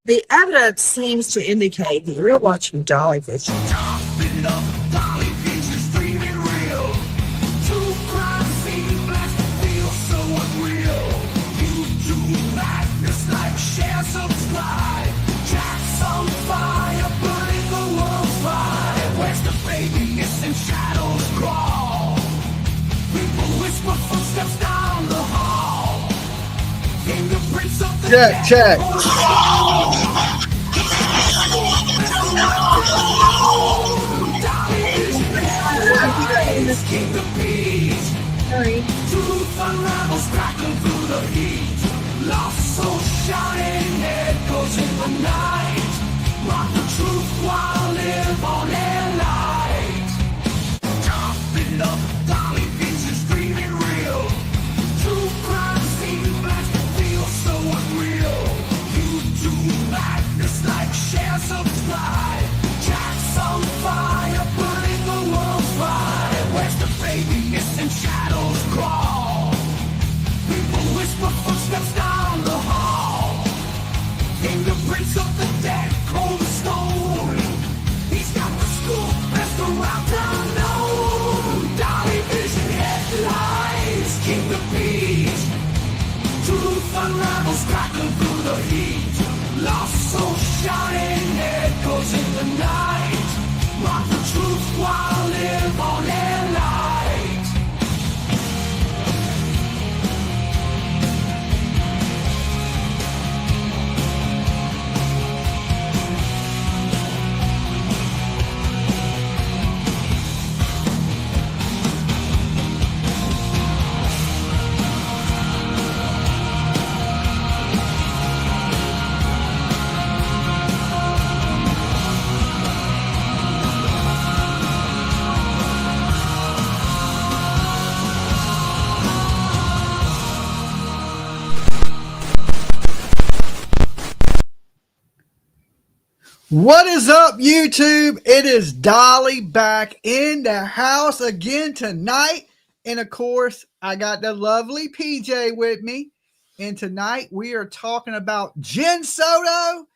The evidence seems to indicate that you're watching Dolly Vision. Chopping up Dolly pieces, dreaming real. Two crime scene blast feel so unreal. YouTube madness like share, subscribe. Jack's on fire, burning the world's fire. Where's the baby? Missing shadows crawl. People whisper footsteps down the hall. Fingerprints of the Check, check. King of peace. Sorry. Truth unravels, crackling through the heat. Lost soul shining, echoes in the night. Rock the truth while live on air light. Chopping up Dolly pieces, dreaming real. True crime scene blast feel so unreal. YouTube madness like share, subscribe. Jack's on fire, burning the world's fire. Where's the baby? Missing shadows crawl. People whisper footsteps down the hall. Fingerprints of the dead, cold as stone. He's got the scoop, best around town known. Dolly Vision headlines, king of peace. Truth unravels, crackling through the heat. Lost soul shining, echoes in the night. Rock the truth while live on air light. What is up, YouTube? It is Dolly back in the house again tonight. And of course, I got the lovely PJ with me. And tonight we are talking about Jen Sodo.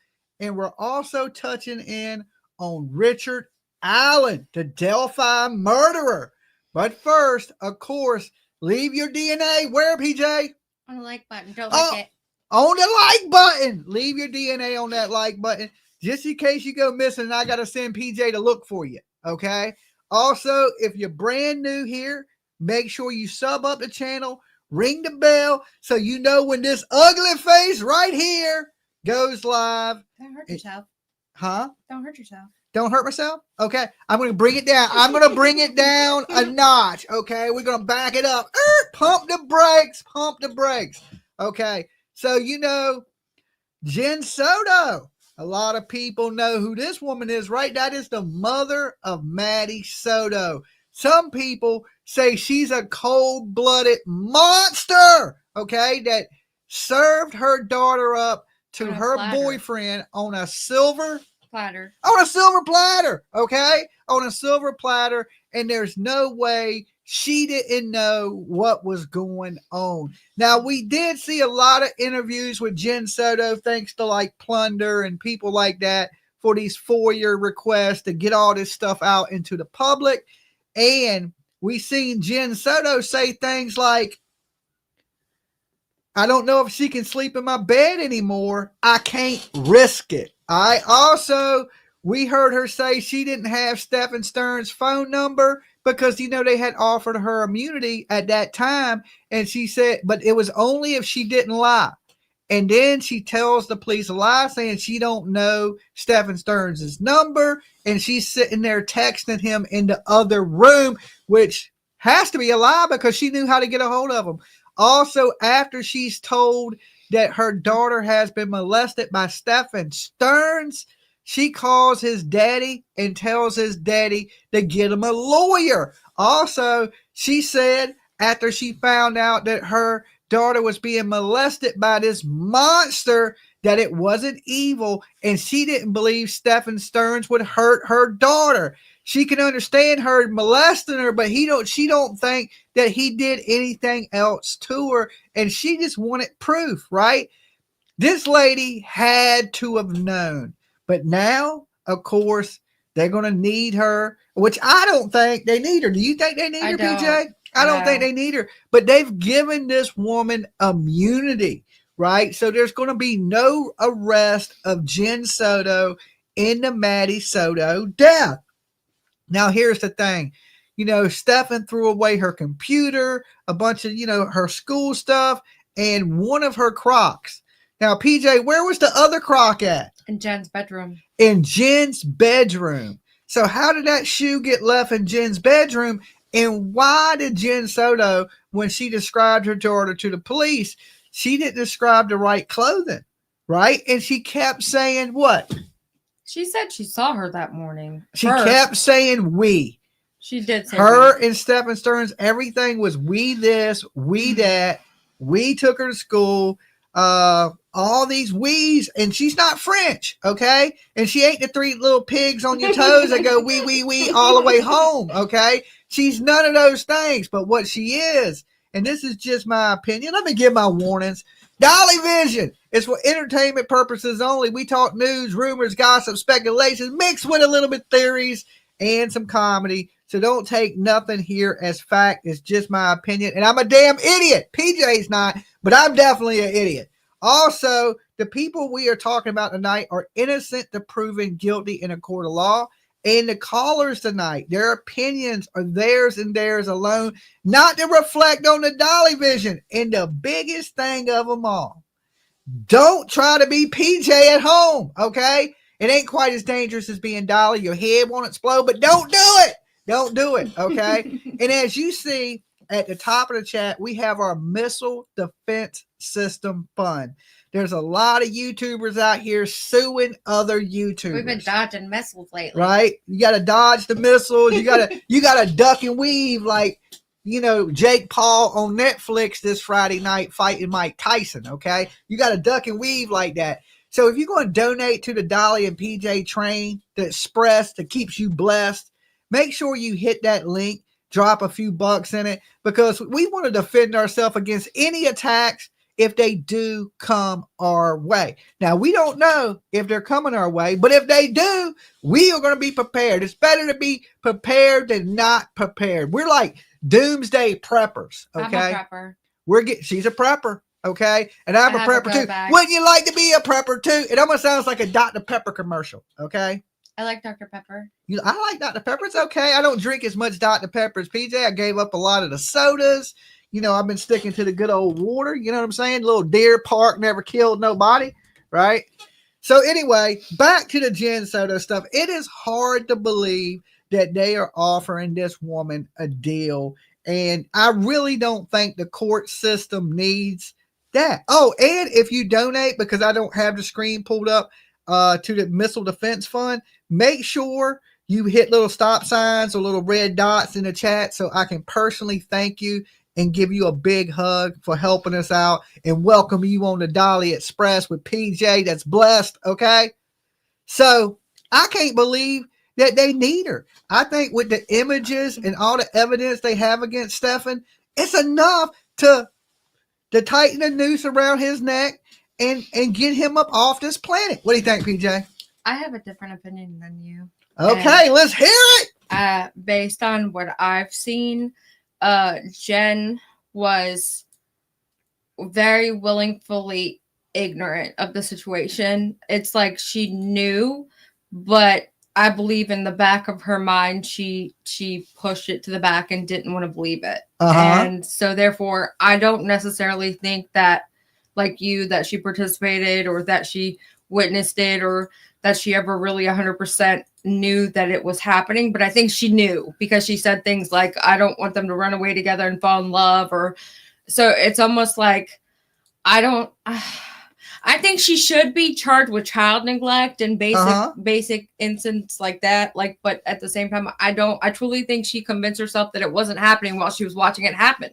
And we're also touching in on Richard Allen, the Delphi murderer. But first, of course, leave your DNA where, PJ? On the like button. Don't like it. On the like button. Leave your DNA on that like button. Just in case you go missing, I got to send PJ to look for you, okay? Also, if you're brand new here, make sure you sub up the channel, ring the bell, so you know when this ugly face right here goes live. Don't hurt yourself. Huh? Don't hurt yourself. Don't hurt myself? Okay. I'm going to bring it down. I'm going to bring it down a notch, okay? We're going to back it up. Pump the brakes. Pump the brakes. Okay. So, you know, Jen Sodo. A lot of people know who this woman is, right? That is the mother of Maddie Soto. Some people say she's a cold-blooded monster, okay, that served her daughter up to her boyfriend on a silver platter. On a silver platter, okay? On a silver platter, and there's no way she didn't know what was going on. Now, we did see a lot of interviews with Jen Sodo, thanks to like Plunder and people like that, for these FOIA requests to get all this stuff out into the public. And we seen Jen Sodo say things like, I don't know if she can sleep in my bed anymore. I can't risk it. We heard her say she didn't have STEPHAN Stern's phone number because, you know, they had offered her immunity at that time. And she said, but it was only if she didn't lie. And then she tells the police a lie saying she don't know STEPHAN Stern's number. And she's sitting there texting him in the other room, which has to be a lie because she knew how to get a hold of him. Also, after she's told that her daughter has been molested by STEPHAN Sterns, she calls his daddy and tells his daddy to get him a lawyer. Also, she said after she found out that her daughter was being molested by this monster, that it wasn't evil, and she didn't believe STEPHAN Sterns would hurt her daughter. She can understand her molesting her, but she don't think that he did anything else to her, and she just wanted proof, right? This lady had to have known. But now, of course, they're going to need her, which I don't think they need her. Do you think they need I her, don't. PJ? I don't think No. they need her. But they've given this woman immunity, right? So there's going to be no arrest of Jen Sodo in the Maddie Soto death. Now, here's the thing. Stephan threw away her computer, a bunch of, her school stuff, and one of her Crocs. Now, PJ, where was the other Croc at? In Jen's bedroom. In Jen's bedroom. So how did that shoe get left in Jen's bedroom? And why did Jen Sodo, when she described her daughter to the police, she didn't describe the right clothing, right? And she kept saying what? She said she saw her that morning. She First, kept saying we. She did say Her and Stephan Sterns, everything was we this, we that. We took her to school. All these we's, and she's not French, okay? And she ain't the three little pigs on your toes that go we all the way home, okay? She's none of those things, but what she is, and this is just my opinion. Let me give my warnings. Dolly Vision is for entertainment purposes only. We talk news, rumors, gossip, speculations, mixed with a little bit theories and some comedy. So don't take nothing here as fact. It's just my opinion. And I'm a damn idiot. PJ's not, but I'm definitely an idiot. Also, the people we are talking about tonight are innocent to proven guilty in a court of law. And the callers tonight, their opinions are theirs and theirs alone, not to reflect on the Dolly Vision. And the biggest thing of them all, don't try to be PJ at home, okay? It ain't quite as dangerous as being Dolly. Your head won't explode, but don't do it. Don't do it, okay? And as you see at the top of the chat, we have our Missile Defense System Fund. There's a lot of YouTubers out here suing other YouTubers. We've been dodging missiles lately. Right? You got to dodge the missiles. You got to duck and weave like, Jake Paul on Netflix this Friday night fighting Mike Tyson, okay? You got to duck and weave like that. So if you're going to donate to the Dolly and PJ train, the express that keeps you blessed, make sure you hit that link, drop a few bucks in it, because we want to defend ourselves against any attacks if they do come our way. Now, we don't know if they're coming our way, but if they do, we are going to be prepared. It's better to be prepared than not prepared. We're like doomsday preppers, okay? I'm a prepper. She's a prepper, okay? And I'm a I have a prepper go too. bag. Wouldn't you like to be a prepper too? It almost sounds like a Dr. Pepper commercial, okay? I like Dr. Pepper. I like Dr. Pepper. It's okay. I don't drink as much Dr. Pepper as PJ. I gave up a lot of the sodas. I've been sticking to the good old water. You know what I'm saying? Little Deer Park never killed nobody, right? So anyway, back to the Jen Sodo stuff. It is hard to believe that they are offering this woman a deal. And I really don't think the court system needs that. Oh, and if you donate, because I don't have the screen pulled up to the Missile Defense Fund, make sure you hit little stop signs or little red dots in the chat so I can personally thank you and give you a big hug for helping us out and welcome you on the Dolly Express with PJ that's blessed, okay? So I can't believe that they need her. I think with the images and all the evidence they have against Stephan, it's enough to tighten the noose around his neck and get him up off this planet. What do you think, PJ? I have a different opinion than you. Okay, let's hear it. Based on what I've seen, Jen was very willingly ignorant of the situation. It's like she knew, but I believe in the back of her mind, she pushed it to the back and didn't want to believe it. And so therefore, I don't necessarily think that, like you, that she participated or that she witnessed it or that she ever really 100% knew that it was happening. But I think she knew because she said things like, I don't want them to run away together and fall in love. Or so it's almost like, I think she should be charged with child neglect and basic incidents like that. Like, but at the same time, I truly think she convinced herself that it wasn't happening while she was watching it happen.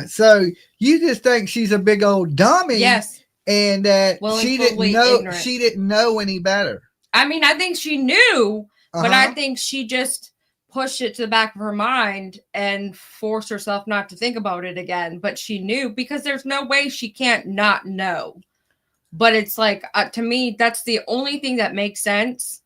So you just think she's a big old dummy. Yes. And that she didn't know any better. I mean, I think she knew, but I think she just pushed it to the back of her mind and forced herself not to think about it again. But she knew because there's no way she can't not know. But it's like, to me, that's the only thing that makes sense,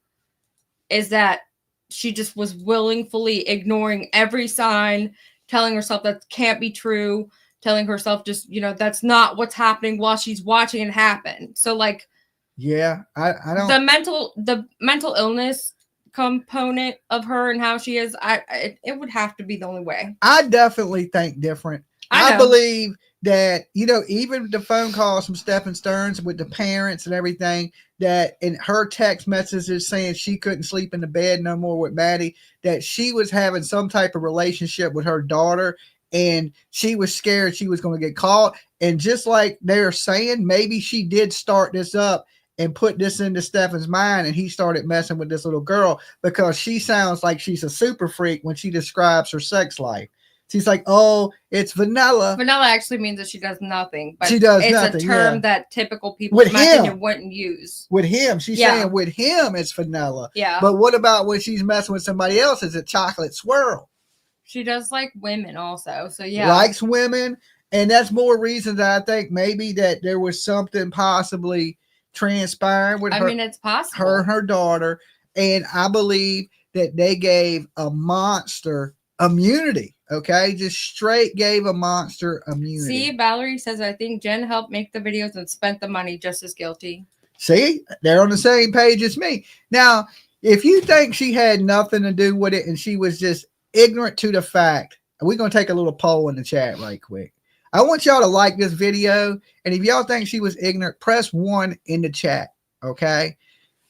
is that she just was willingly ignoring every sign, telling herself that can't be true, telling herself just, that's not what's happening while she's watching it happen. So like, yeah, I don't. The mental illness component of her and how she is, it would have to be the only way. I definitely think different. I believe that, even the phone calls from Stephan Stearns with the parents and everything, that in her text messages saying she couldn't sleep in the bed no more with Maddie, that she was having some type of relationship with her daughter, and she was scared she was going to get caught. And just like they're saying, maybe she did start this up and put this into Stephan's mind, and he started messing with this little girl, because she sounds like she's a super freak when she describes her sex life. She's like, oh, it's vanilla. Vanilla actually means that she does nothing. But she does it's nothing. It's a term that typical people with in my opinion wouldn't use. With him. She's saying with him it's vanilla. Yeah. But what about when she's messing with somebody else? Is it chocolate swirl? She does like women also. So yeah. Likes women. And that's more reasons I think maybe that there was something possibly transpiring with her. I mean, it's possible. Her and her daughter. And I believe that they gave a monster immunity. Okay, just straight gave a monster immunity. See, Valerie says, I think Jen helped make the videos and spent the money, just as guilty. See, they're on the same page as me. Now, if you think she had nothing to do with it and she was just ignorant to the fact, we're going to take a little poll in the chat right quick. I want y'all to like this video. And if y'all think she was ignorant, press 1 in the chat. Okay.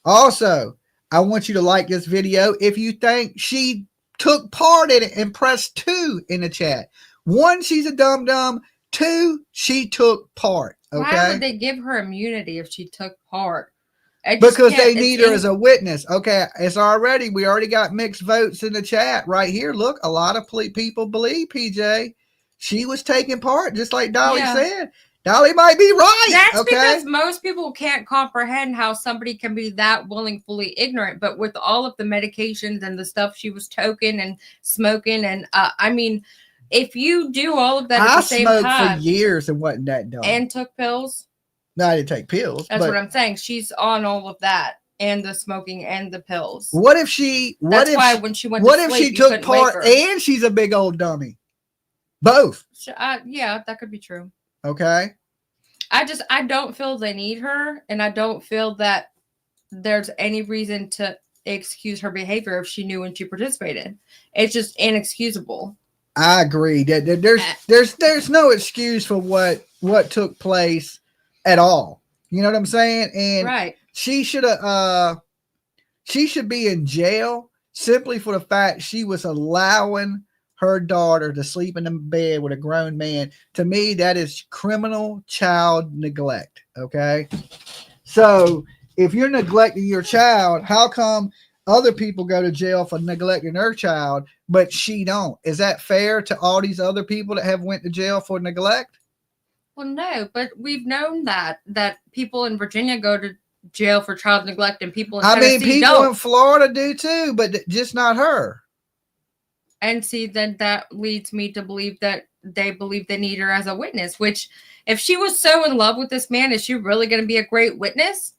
Also, I want you to like this video if you think she took part in it, and press 2 in the chat. 1, she's a dum-dum. 2, she took part. Okay. Why would they give her immunity if she took part? Because they need her as a witness. Okay. We already got mixed votes in the chat right here. Look, a lot of people believe PJ. She was taking part, just like Dolly said. Dolly might be right. That's because most people can't comprehend how somebody can be that willingly ignorant. But with all of the medications and the stuff she was toking and smoking, and I mean, if you do all of that at the same time, I smoked for years and wasn't that dumb. And took pills. No, I didn't take pills. That's what I'm saying. She's on all of that, and the smoking and the pills. What if she? That's why when she went. What if she took part and she's a big old dummy? Both. Yeah, that could be true. Okay. I don't feel they need her, and I don't feel that there's any reason to excuse her behavior if she knew when she participated. It's just inexcusable. I agree that there's no excuse for what took place at all. You know what I'm saying? And right. She should be in jail simply for the fact she was allowing her daughter to sleep in the bed with a grown man. To me, that is criminal child neglect. Okay. So if you're neglecting your child, how come other people go to jail for neglecting their child, but she don't? Is that fair to all these other people that have went to jail for neglect? Well, no, but we've known that people in Virginia go to jail for child neglect, and people in Tennessee people don't. in Florida do too, but just not her. And see, then that leads me to believe that they believe they need her as a witness, which if she was so in love with this man, is she really going to be a great witness?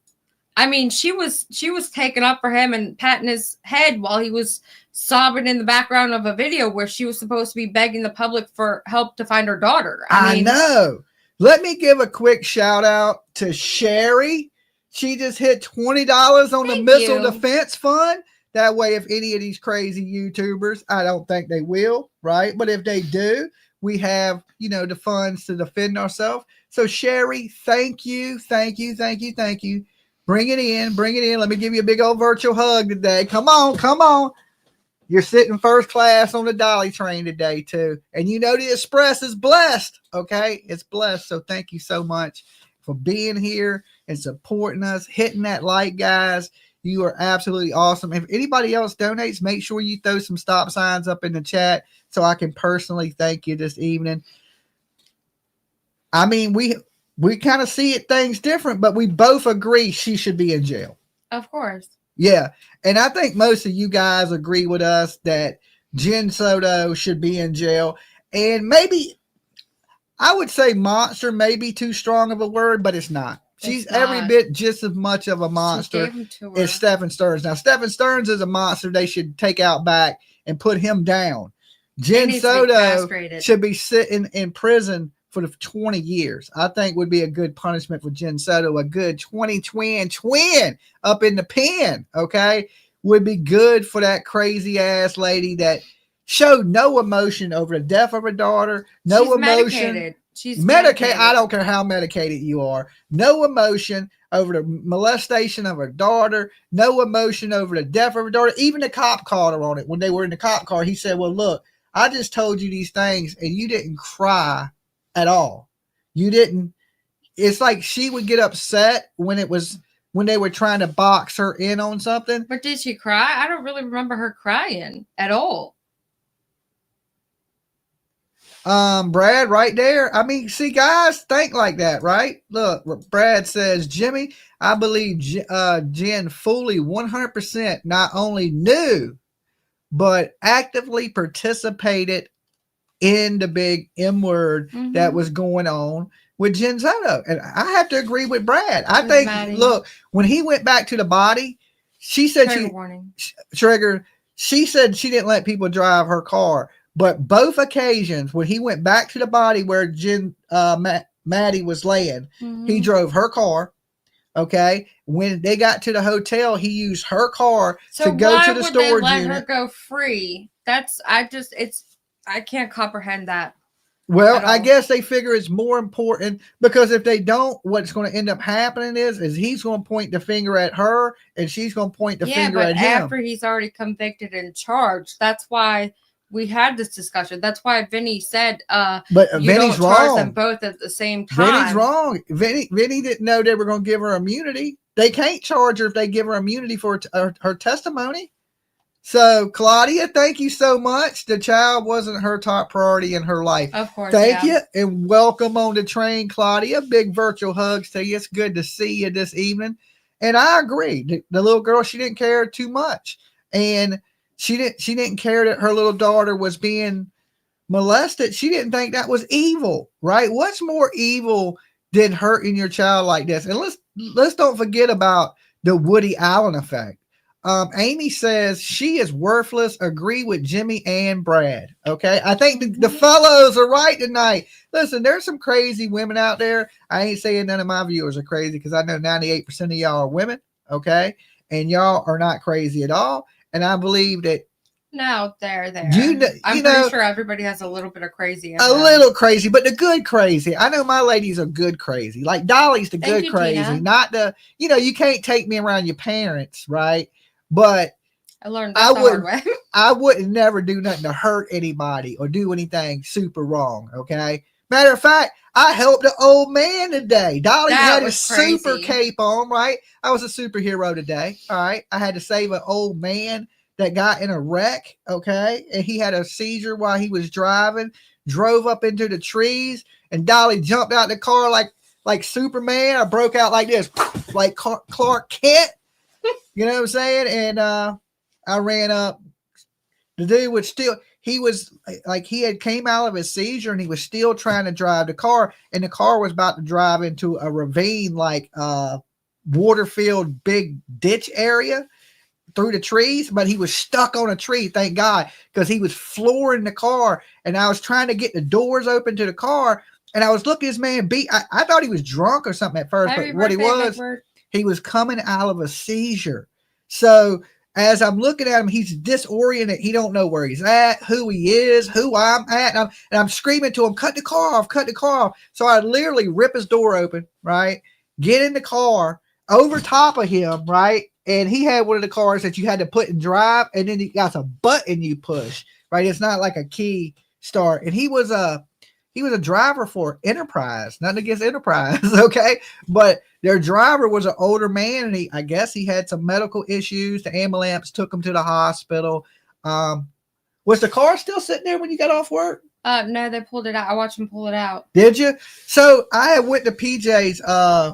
I mean, she was taking up for him and patting his head while he was sobbing in the background of a video where she was supposed to be begging the public for help to find her daughter. I mean, know. Let me give a quick shout out to Sherry. She just hit $20 on the Missile Defense Fund. That way, if any of these crazy YouTubers, I don't think they will, right? But if they do, we have, the funds to defend ourselves. So Sherry, thank you. Bring it in. Let me give you a big old virtual hug today. Come on. You're sitting first class on the Dolly train today too. And the Express is blessed. Okay. It's blessed. So thank you so much for being here and supporting us, hitting that like, guys. You are absolutely awesome. If anybody else donates, make sure you throw some stop signs up in the chat so I can personally thank you this evening. I mean, we kind of see things different, but we both agree she should be in jail. Of course. Yeah. And I think most of you guys agree with us that Jen Sodo should be in jail. And maybe, I would say monster may be too strong of a word, but it's not. She's It's every not. bit just as much of a She monster gave him to her. as Stephan Stearns. Now, Stephan Stearns is a monster they should take out back and put him down. Jen needs to be Sodo castrated. should be sitting in prison for the 20 years. I think would be a good punishment for Jen Sodo. A good 20 twin up in the pen, okay, would be good for that crazy ass lady that showed no emotion over the death of her daughter. No She's emotion. medicated. She's Medicated. I don't care how medicated you are. No emotion over the molestation of her daughter. No emotion over the death of her daughter. Even the cop called her on it when they were in the cop car. He said, well, look, I just told you these things and you didn't cry at all. You didn't. It's like she would get upset when they were trying to box her in on something. But did she cry? I don't really remember her crying at all. Brad, right there. I mean, see, guys think like that, right? Look, Brad says, Jimmy, I believe Jen fully 100% not only knew, but actively participated in the big M word that was going on with Jen Sodo. And I have to agree with Brad. I think, Maddie. look, when he went back to the body, she said she said she didn't let people drive her car. But both occasions when he went back to the body where Maddie was laying, he drove her car. Okay. When they got to the hotel, he used her car to go to the storage let unit. her go free? I can't comprehend that. Well, I guess they figure it's more important because if they don't, what's going to end up happening is he's going to point the finger at her and she's going to point the finger at him. After he's already convicted and charged, that's why we had this discussion. That's why Vinny said, but Vinny's wrong. Charge them both at the same time. Vinny's wrong. Vinny didn't know they were going to give her immunity. They can't charge her if they give her immunity for her testimony. So, Claudia, thank you so much. The child wasn't her top priority in her life. Of course. Thank you and welcome on the train, Claudia. Big virtual hugs to you. It's good to see you this evening. And I agree. The little girl, she didn't care too much. And she didn't care that her little daughter was being molested. She didn't think that was evil, right? What's more evil than hurting your child like this? And let's don't forget about the Woody Allen effect. Amy says she is worthless. Agree with Jimmy and Brad. Okay. I think the fellows are right tonight. Listen, there's some crazy women out there. I ain't saying none of my viewers are crazy because I know 98% of y'all are women. Okay. And y'all are not crazy at all. And I believe that. No, they're there. I'm pretty sure everybody has a little bit of crazy. Little crazy, but the good crazy. I know my ladies are good crazy. Like Dolly's the good crazy, Tina. not the, you can't take me around your parents, right? But I learned that the hard way. I would never do nothing to hurt anybody or do anything super wrong. Okay. Matter of fact, I helped an old man today. Dolly had his super cape on, right? I was a superhero today. All right. I had to save an old man that got in a wreck. Okay. And he had a seizure while he was driving, drove up into the trees, and Dolly jumped out the car like Superman. I broke out like this, like Clark Kent. You know what I'm saying? And I ran up. The dude was still, he was like, he had came out of his seizure and he was still trying to drive the car. And the car was about to drive into a ravine, like water-filled big ditch area through the trees. But he was stuck on a tree, thank God, because he was flooring the car. And I was trying to get the doors open to the car. And I was looking at this man beat. I thought he was drunk or something at first, but what he was coming out of a seizure. So as I'm looking at him, he's disoriented. He don't know where he's at, who he is, who I'm at. And I'm screaming to him, cut the car off. So I literally rip his door open, right? Get in the car over top of him, right? And he had one of the cars that you had to put in drive. And then he got a button you push, right? It's not like a key start. And he was a driver for Enterprise, nothing against Enterprise. Okay. But their driver was an older man, and I guess he had some medical issues. The ambulance took him to the hospital. Was the car still sitting there when you got off work? No, they pulled it out. I watched them pull it out. Did you? So I went to PJ's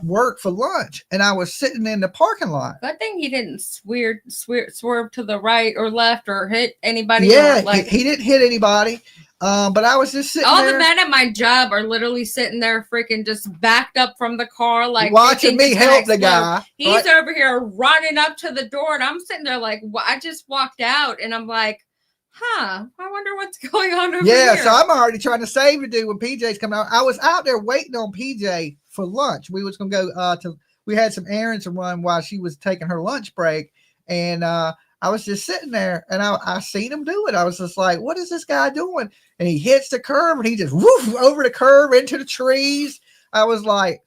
work for lunch, and I was sitting in the parking lot. Good thing he didn't swerve to the right or left or hit anybody. Yeah, he didn't hit anybody. But I was just sitting All there the men at my job are literally sitting there freaking just backed up from the car, like watching me help the guy. He's over here running up to the door, and I'm sitting there like, I just walked out, and I'm like, I wonder what's going on over here. Yeah, so I'm already trying to save the dude when PJ's coming out. I was out there waiting on PJ for lunch. We was gonna go we had some errands to run while she was taking her lunch break, and I was just sitting there, and I seen him do it. I was just like, what is this guy doing? And he hits the curb, and he just woof over the curb into the trees. I was like,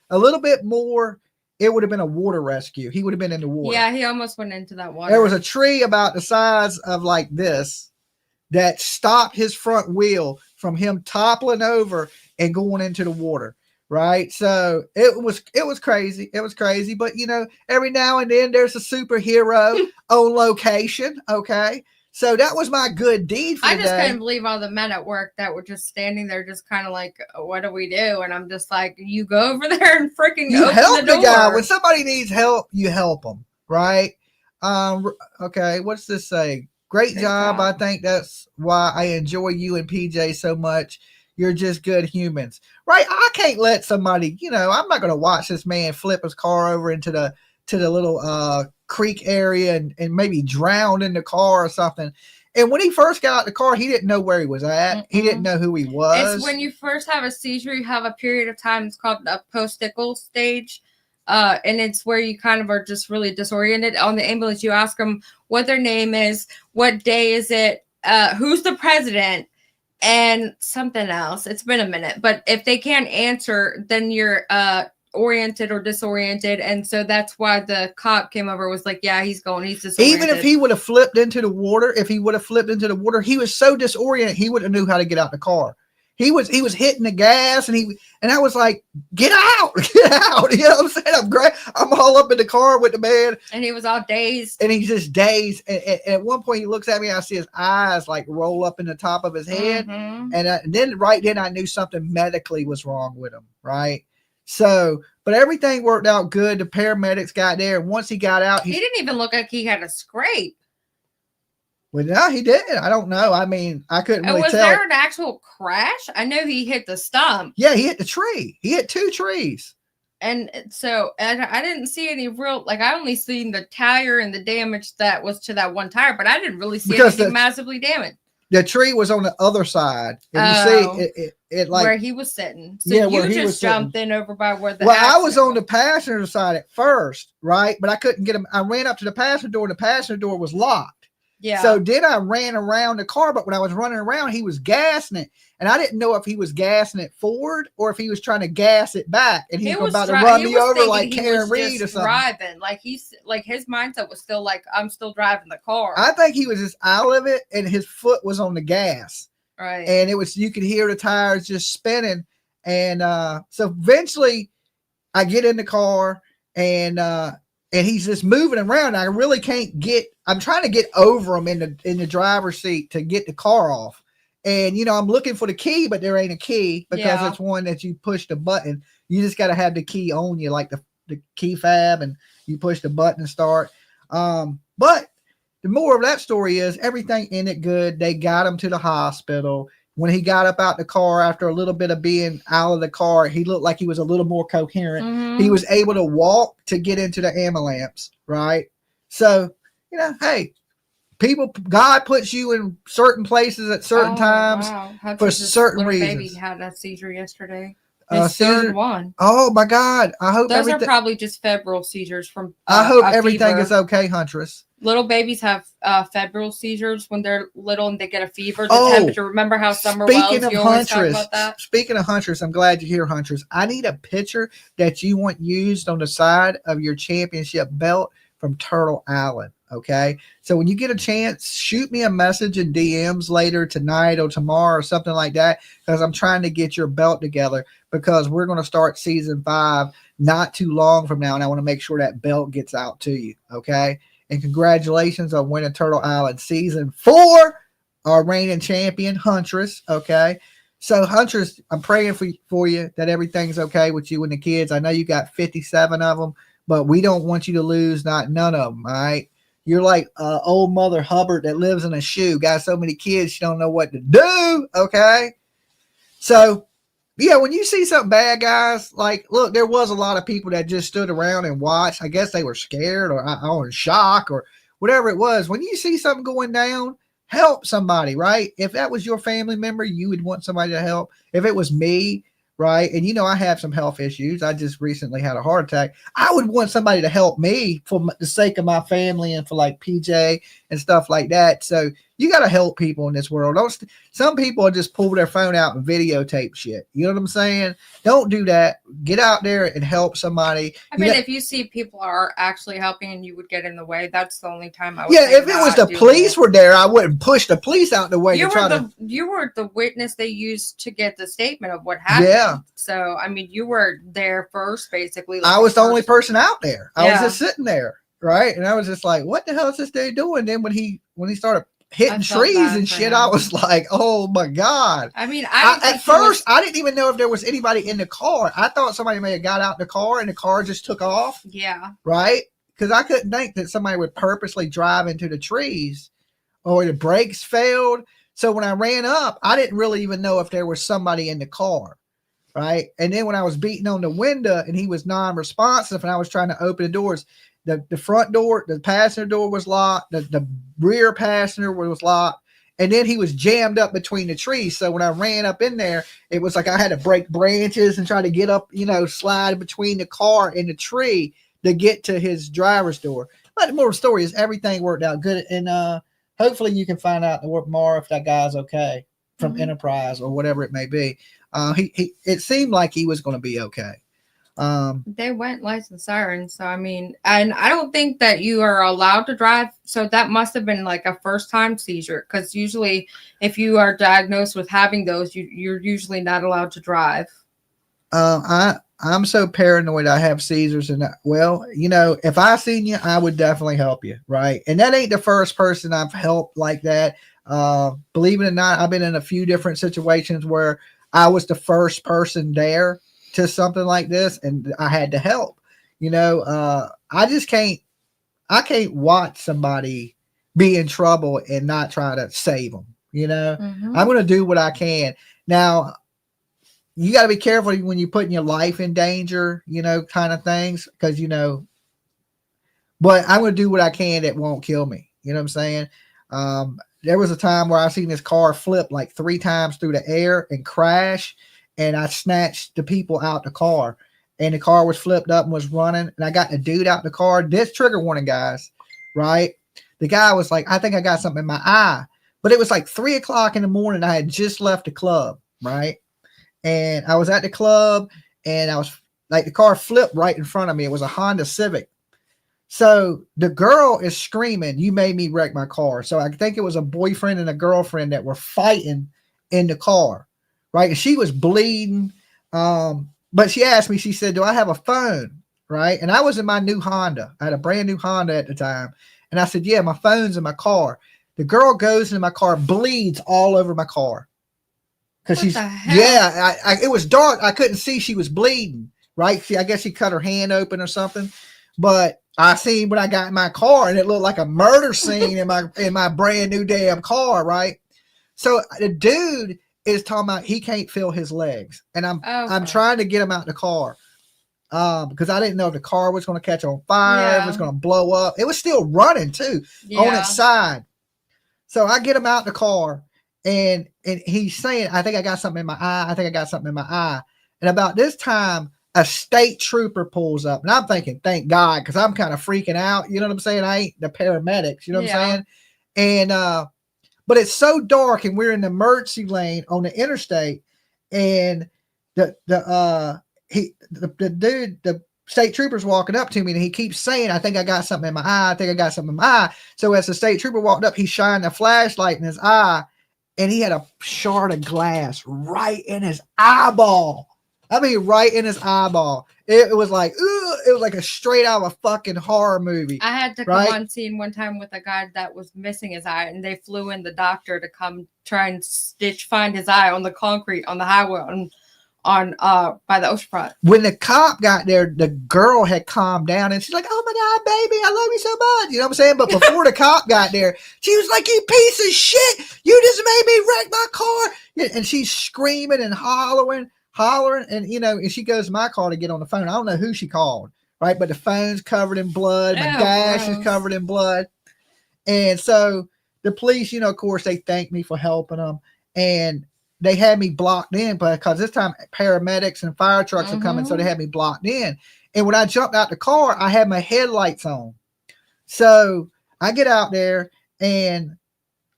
a little bit more, it would have been a water rescue. He would have been in the water. Yeah, he almost went into that water. There was a tree about the size of like this that stopped his front wheel from him toppling over and going into the water. Right. So it was crazy. It was crazy. But, you know, every now and then there's a superhero on location. Okay. So that was my good deed for I the just day. couldn't believe all the men at work that were just standing there, just kind of like, what do we do? And I'm just like, you go over there and freaking You open help the the door. guy. When somebody needs help, you help them. Right. Okay. What's this say? Great job. I think that's why I enjoy you and PJ so much. You're just good humans, right? I can't let somebody, you know, I'm not going to watch this man flip his car over into the little creek area and maybe drown in the car or something. And when he first got out the car, he didn't know where he was at. Mm-mm. He didn't know who he was. It's when you first have a seizure, you have a period of time. It's called the post-ickle stage. And it's where you kind of are just really disoriented. On the ambulance, you ask them what their name is, what day is it, who's the president, and something else. It's been a minute, but if they can't answer, then you're oriented or disoriented, and so that's why the cop came over. Was like, yeah, he's disoriented. Even if he would have flipped into the water, he was so disoriented he wouldn't knew how to get out the car. He was hitting the gas, and I was like, get out. You know what I'm saying? I'm great. I'm all up in the car with the man, and he was all dazed, and he's just dazed. And at one point, he looks at me, and I see his eyes like roll up in the top of his head, and then right then I knew something medically was wrong with him. Right. So, but everything worked out good. The paramedics got there. Once he got out, he didn't even look like he had a scrape. Well, no, he didn't. I don't know. I mean, I couldn't really tell. Was there an actual crash? I know he hit the stump. Yeah, he hit the tree. He hit 2 trees. And so I didn't see any real, like, I only seen the tire and the damage that was to that one tire, but I didn't really see anything massively damaged. The tree was on the other side. And you see it like where he was sitting. So yeah, you just jumped in over by where the I was on the passenger side at first, right? But I couldn't get him. I ran up to the passenger door, and the passenger door was locked. Yeah. So then I ran around the car, but when I was running around, he was gassing it. And I didn't know if he was gassing it forward or if he was trying to gas it back. And he was about to run me over like Karen Reed or something. Driving. Like his mindset was still like, I'm still driving the car. I think he was just out of it and his foot was on the gas. Right. And you could hear the tires just spinning. And so eventually I get in the car and he's just moving around. I really can't I'm trying to get over him in the driver's seat to get the car off. And, you know, I'm looking for the key, but there ain't a key because it's one that you push the button. You just got to have the key on you, like the key fob, and you push the button and start. But the more of that story is everything ended good. They got him to the hospital. When he got up out the car after a little bit of being out of the car, he looked like he was a little more coherent. Mm-hmm. He was able to walk to get into the ambulance, right? So, you know, hey, God puts you in certain places at certain times for certain reasons. Baby had a seizure yesterday. His third one. Oh my God! I hope those are probably just febrile seizures from. I hope everything is okay, Huntress. Little babies have febrile seizures when they're little and they get a fever. The temperature. Remember how summer wells? You always talk about that. Speaking of Huntress, I'm glad you're here, Huntress. I need a picture that you want used on the side of your championship belt from Turtle Island. Okay, so when you get a chance, shoot me a message in DMs later tonight or tomorrow or something like that, because I'm trying to get your belt together because we're going to start season 5 not too long from now, and I want to make sure that belt gets out to you. Okay, and congratulations on winning Turtle Island season 4, our reigning champion Huntress. Okay, so Huntress, I'm praying for you that everything's okay with you and the kids. I know you got 57 of them, but we don't want you to lose none of them. All right. You're like old Mother Hubbard that lives in a shoe. Got so many kids, she don't know what to do. Okay. So, yeah, when you see something bad, guys, like, look, there was a lot of people that just stood around and watched. I guess they were scared or in shock or whatever it was. When you see something going down, help somebody, right? If that was your family member, you would want somebody to help. If it was me, right? And you know, I have some health issues. I just recently had a heart attack. I would want somebody to help me for the sake of my family and for like PJ and stuff like that. So you got to help people in this world. Some people just pull their phone out and videotape shit. You know what I'm saying? Don't do that. Get out there and help somebody. I mean, if you see people are actually helping and you would get in the way, that's the only time I would. Yeah, if it was the police were there, I wouldn't push the police out the way. You were the witness they used to get the statement of what happened. Yeah. So I mean, you were there first, basically. I was the only person out there. I was just sitting there, right? And I was just like, "What the hell is this dude doing?" Then when he started hitting trees and shit, I was like, "Oh my god!" I mean, at first I didn't even know if there was anybody in the car. I thought somebody may have got out the car and the car just took off. Yeah, right. Because I couldn't think that somebody would purposely drive into the trees or the brakes failed. So when I ran up, I didn't really even know if there was somebody in the car. Right. And then when I was beating on the window and he was non-responsive and I was trying to open the doors, the front door, the passenger door was locked. The rear passenger was locked. And then he was jammed up between the trees. So when I ran up in there, it was like I had to break branches and try to get up, slide between the car and the tree to get to his driver's door. But the moral story is everything worked out good. And hopefully you can find out tomorrow if that guy's okay from Enterprise or whatever it may be. It seemed like he was going to be okay. They went lights and sirens. So, I mean, and I don't think that you are allowed to drive. So that must have been like a first time seizure. Because usually if you are diagnosed with having those, you're usually not allowed to drive. I'm so paranoid I have seizures. And if I seen you, I would definitely help you. Right. And that ain't the first person I've helped like that. Believe it or not, I've been in a few different situations where I was the first person there to something like this and I had to help. I can't watch somebody be in trouble and not try to save them. I'm going to do what I can. Now, you got to be careful when you're putting your life in danger, kind of things, because, but I'm going to do what I can that won't kill me. You know what I'm saying? There was a time where I seen this car flip like 3 times through the air and crash, and I snatched the people out the car, and the car was flipped up and was running, and I got the dude out the car. This trigger warning, guys, right? The guy was like, I think I got something in my eye, but it was like 3 o'clock in the morning. I had just left the club, right? And I was at the club, and I was like, the car flipped right in front of me. It was a Honda Civic. So the girl is screaming, "You made me wreck my car." So I think it was a boyfriend and a girlfriend that were fighting in the car, right? And she was bleeding. But she asked me, she said, "Do I have a phone?" Right? And I was in my new Honda. I had a brand new Honda at the time. And I said, "Yeah, my phone's in my car." The girl goes into my car, bleeds all over my car. Because it was dark. I couldn't see she was bleeding, right? I guess she cut her hand open or something. But I seen when I got in my car, and it looked like a murder scene in my brand new damn car, right? So the dude is talking about he can't feel his legs, and I'm trying to get him out the car because I didn't know if the car was going to catch on fire, if it was going to blow up. It was still running too on its side. So I get him out the car, and he's saying, "I think I got something in my eye. I think I got something in my eye." And about this time, a state trooper pulls up, and I'm thinking, thank God, because I'm kind of freaking out. You know what I'm saying? I ain't the paramedics. You know what I'm saying? And but it's so dark, and we're in the emergency lane on the interstate, and the dude, the state trooper's walking up to me, and he keeps saying, "I think I got something in my eye. I think I got something in my eye." So as the state trooper walked up, he shined a flashlight in his eye, and he had a shard of glass right in his eyeball. I mean, right in his eyeball. It was like, ooh, it was like a straight out of a fucking horror movie. I had to come on scene one time with a guy that was missing his eye, and they flew in the doctor to come try and find his eye on the concrete on the highway by the oceanfront. When the cop got there, the girl had calmed down and she's like, "Oh my God, baby, I love you so much." You know what I'm saying? But before the cop got there, she was like, "You piece of shit. You just made me wreck my car." And she's screaming and hollering. And, and she goes to my car to get on the phone. I don't know who she called, right? But the phone's covered in blood. My dash is covered in blood. And so the police, of course, they thanked me for helping them. And they had me blocked in because this time paramedics and fire trucks are coming. So they had me blocked in. And when I jumped out the car, I had my headlights on. So I get out there and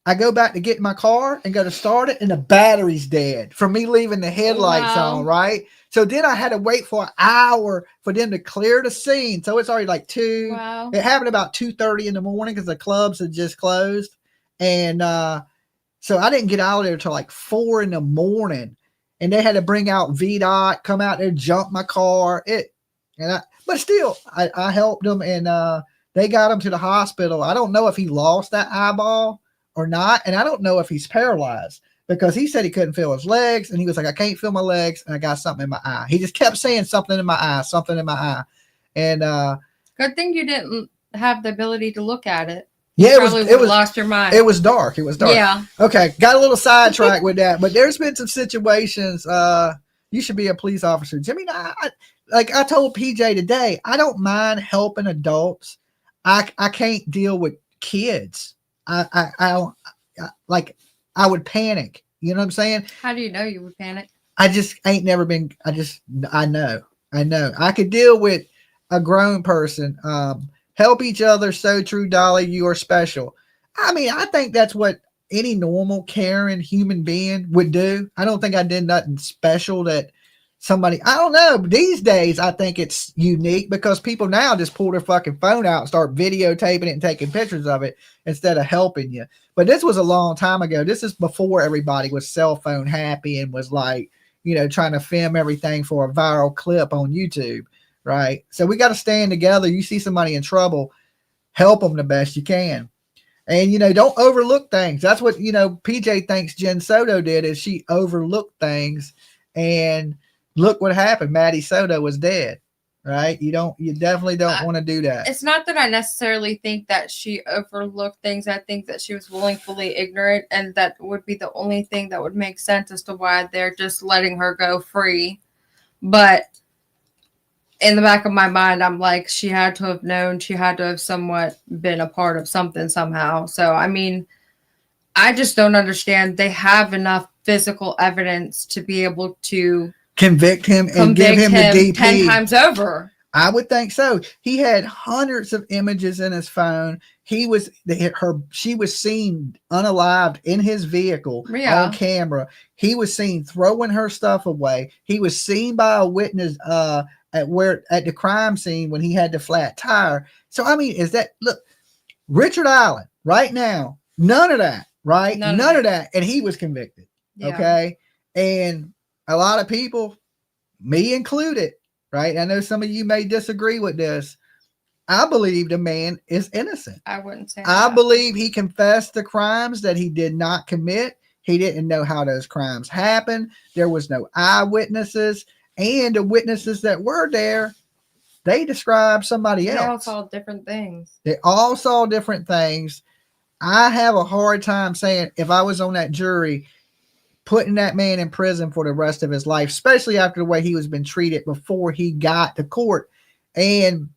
I go back to get in my car and go to start it, and the battery's dead from me leaving the headlights on, right? So then I had to wait for an hour for them to clear the scene. So it's already like 2. Wow. It happened about 2:30 in the morning because the clubs had just closed. And so I didn't get out of there till like 4 in the morning. And they had to bring out VDOT, come out there, jump my car. But still, I helped them, and they got him to the hospital. I don't know if he lost that eyeball or not. And I don't know if he's paralyzed because he said he couldn't feel his legs. And he was like, "I can't feel my legs. And I got something in my eye." He just kept saying something in my eye, something in my eye. And good thing you didn't have the ability to look at it. Yeah, it was lost your mind. It was dark. Yeah. Okay. Got a little sidetracked with that, but there's been some situations. You should be a police officer, Jimmy. I told PJ today, I don't mind helping adults. I can't deal with kids. I would panic. You know what I'm saying? How do you know you would panic? I just ain't never been. I know. I could deal with a grown person. Help each other. So true, Dolly. You are special. I mean, I think that's what any normal, caring human being would do. I don't think I did nothing special that somebody, I don't know. These days, I think it's unique because people now just pull their fucking phone out and start videotaping it and taking pictures of it instead of helping you. But this was a long time ago. This is before everybody was cell phone happy and was like, trying to film everything for a viral clip on YouTube. Right. So we got to stand together. You see somebody in trouble, help them the best you can. And, don't overlook things. That's what, PJ thinks Jen Sodo did is she overlooked things, and look what happened. Maddie Soto was dead. Right. You definitely don't want to do that. It's not that I necessarily think that she overlooked things. I think that she was willfully ignorant, and that would be the only thing that would make sense as to why they're just letting her go free. But in the back of my mind, I'm like, she had to have known, she had to have somewhat been a part of something somehow. So, I mean, I just don't understand. They have enough physical evidence to be able to convict him and give him the DP 10 times over. I would think so. He had hundreds of images in his phone. She was seen unalived in his vehicle on camera. He was seen throwing her stuff away. He was seen by a witness at the crime scene when he had the flat tire. So I mean, look, Richard Allen right now, none of that, right? None of that. And he was convicted. Yeah. Okay. And a lot of people, me included, right? I know some of you may disagree with this. I believe the man is innocent. I wouldn't say I believe he confessed the crimes that he did not commit. He didn't know how those crimes happened. There was no eyewitnesses. And the witnesses that were there, they described somebody else. They all saw different things. They all saw different things. I have a hard time saying if I was on that jury, putting that man in prison for the rest of his life, especially after the way he was been treated before he got to court. And,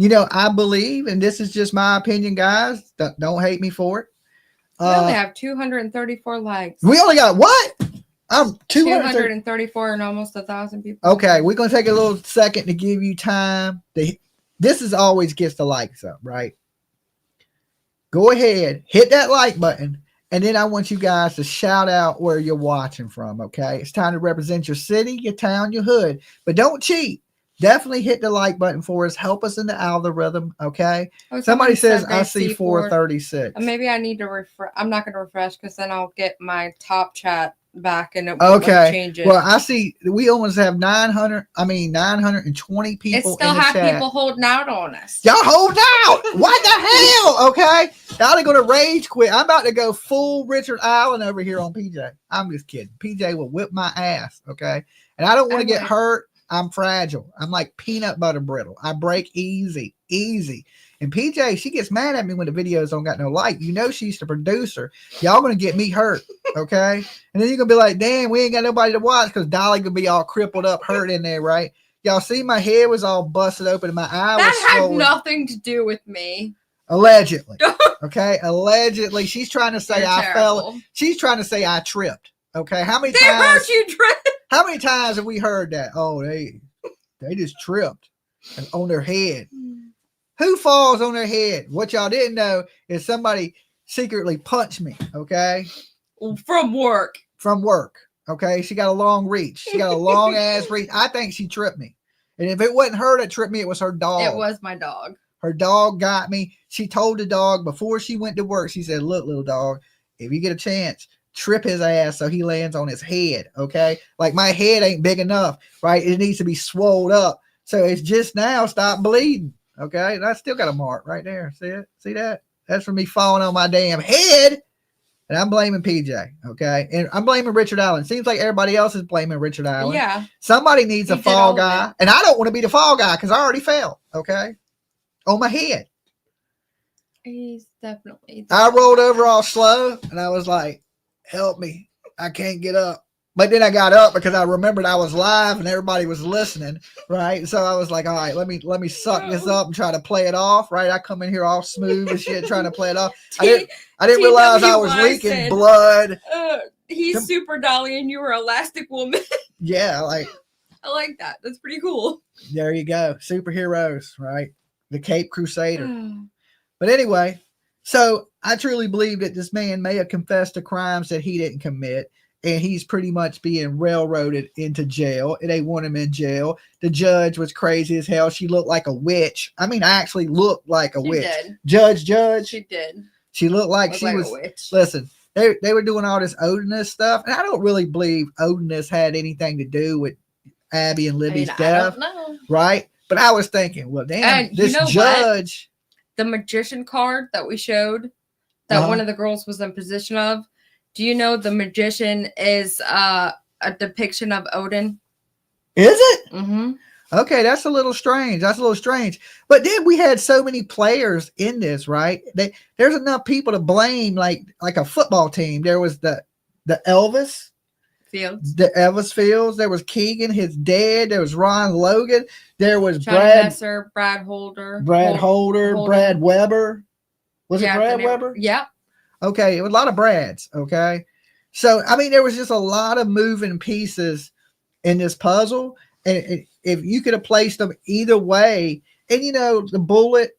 I believe, and this is just my opinion, guys, don't hate me for it. We only have 234 likes. We only got what? I'm 234 and almost 1,000 people. Okay, we're going to take a little second to give you time. This is always gets the likes up, right? Go ahead, hit that like button, and then I want you guys to shout out where you're watching from, okay? It's time to represent your city, your town, your hood, but don't cheat. Definitely hit the like button for us. Help us in the algorithm, okay? Oh, somebody says, I see 436. Maybe I need to refresh. I'm not going to refresh because then I'll get my top chat back and it won't change it. Well, I see we almost have 920 people. It still in the have chat. people holding out on us. Y'all holding out. What the hell? Okay. Y'all are gonna rage quit. I'm about to go full Richard Allen over here on PJ. I'm just kidding. PJ will whip my ass. Okay. And I don't want I to get would. hurt. I'm fragile. I'm like peanut butter brittle. I break easy. And PJ, she gets mad at me when the videos don't got no like. You know she's the producer. Y'all gonna get me hurt, okay? And then you're gonna be like, damn, we ain't got nobody to watch because Dolly gonna be all crippled up, hurt in there, right? Y'all see my head was all busted open and my eye was That had swollen. nothing to do with me. Allegedly. Okay? Allegedly. She's trying to say You're I fell. terrible. She's trying to say I tripped. Okay. How many They times heard you trip. how many times have we heard that? Oh, they just tripped on their head. Who falls on their head? What y'all didn't know is somebody secretly punched me, okay? From work. From work. Okay. She got a long reach. She got a long ass reach. I think she tripped me. And if it wasn't her that tripped me, it was her dog. It was my dog. Her dog got me. She told the dog before she went to work, she said, look, little dog, if you get a chance, trip his ass so he lands on his head. Okay. Like my head ain't big enough, right? It needs to be swelled up. So it's just now stopped bleeding. Okay. And I still got a mark right there. See it? See that? That's from me falling on my damn head. And I'm blaming PJ. Okay. And I'm blaming Richard Allen. Seems like everybody else is blaming Richard Allen. Yeah. Somebody needs He a did fall all of guy. it. And I don't want to be the fall guy because I already fell. Okay. On my head. He's definitely. I rolled over all slow and I was like, help me. I can't get up. But then I got up because I remembered I was live and everybody was listening, right? So I was like, all right, let me suck this up and try to play it off, right? I come in here all smooth and shit, trying to play it off. I didn't realize I was TWI leaking said, blood. He's super Dolly and you were Elastic Woman. Yeah, like I like that. That's pretty cool. there you go. Superheroes, right? The Cape Crusader. But anyway, so I truly believe that this man may have confessed to crimes that he didn't commit. And he's pretty much being railroaded into jail. They want him in jail. The judge was crazy as hell. She looked like a witch. I mean, I actually looked like a witch. Did. Judge. She did. She looked like Looked she like was. a witch. Listen, they were doing all this Odinist stuff. And I don't really believe Odinist had anything to do with Abby and Libby's death. I don't know. Right? But I was thinking, well, damn, And this you know judge. The magician card that we showed that one of the girls was in position of. Do you know the magician is a depiction of Odin? Is it? Mm-hmm. Okay, that's a little strange. But then we had so many players in this, right? There's enough people to blame, like a football team. There was the Elvis Fields. The Elvis Fields. There was Keegan, his dad. There was Ron Logan. There was Johnny Messer, Brad Holder. Brad Weber. Was it Brad Weber? Yeah. Okay, it was a lot of Brads. Okay, so I mean, there was just a lot of moving pieces in this puzzle, and if you could have placed them either way, and you know, the bullet,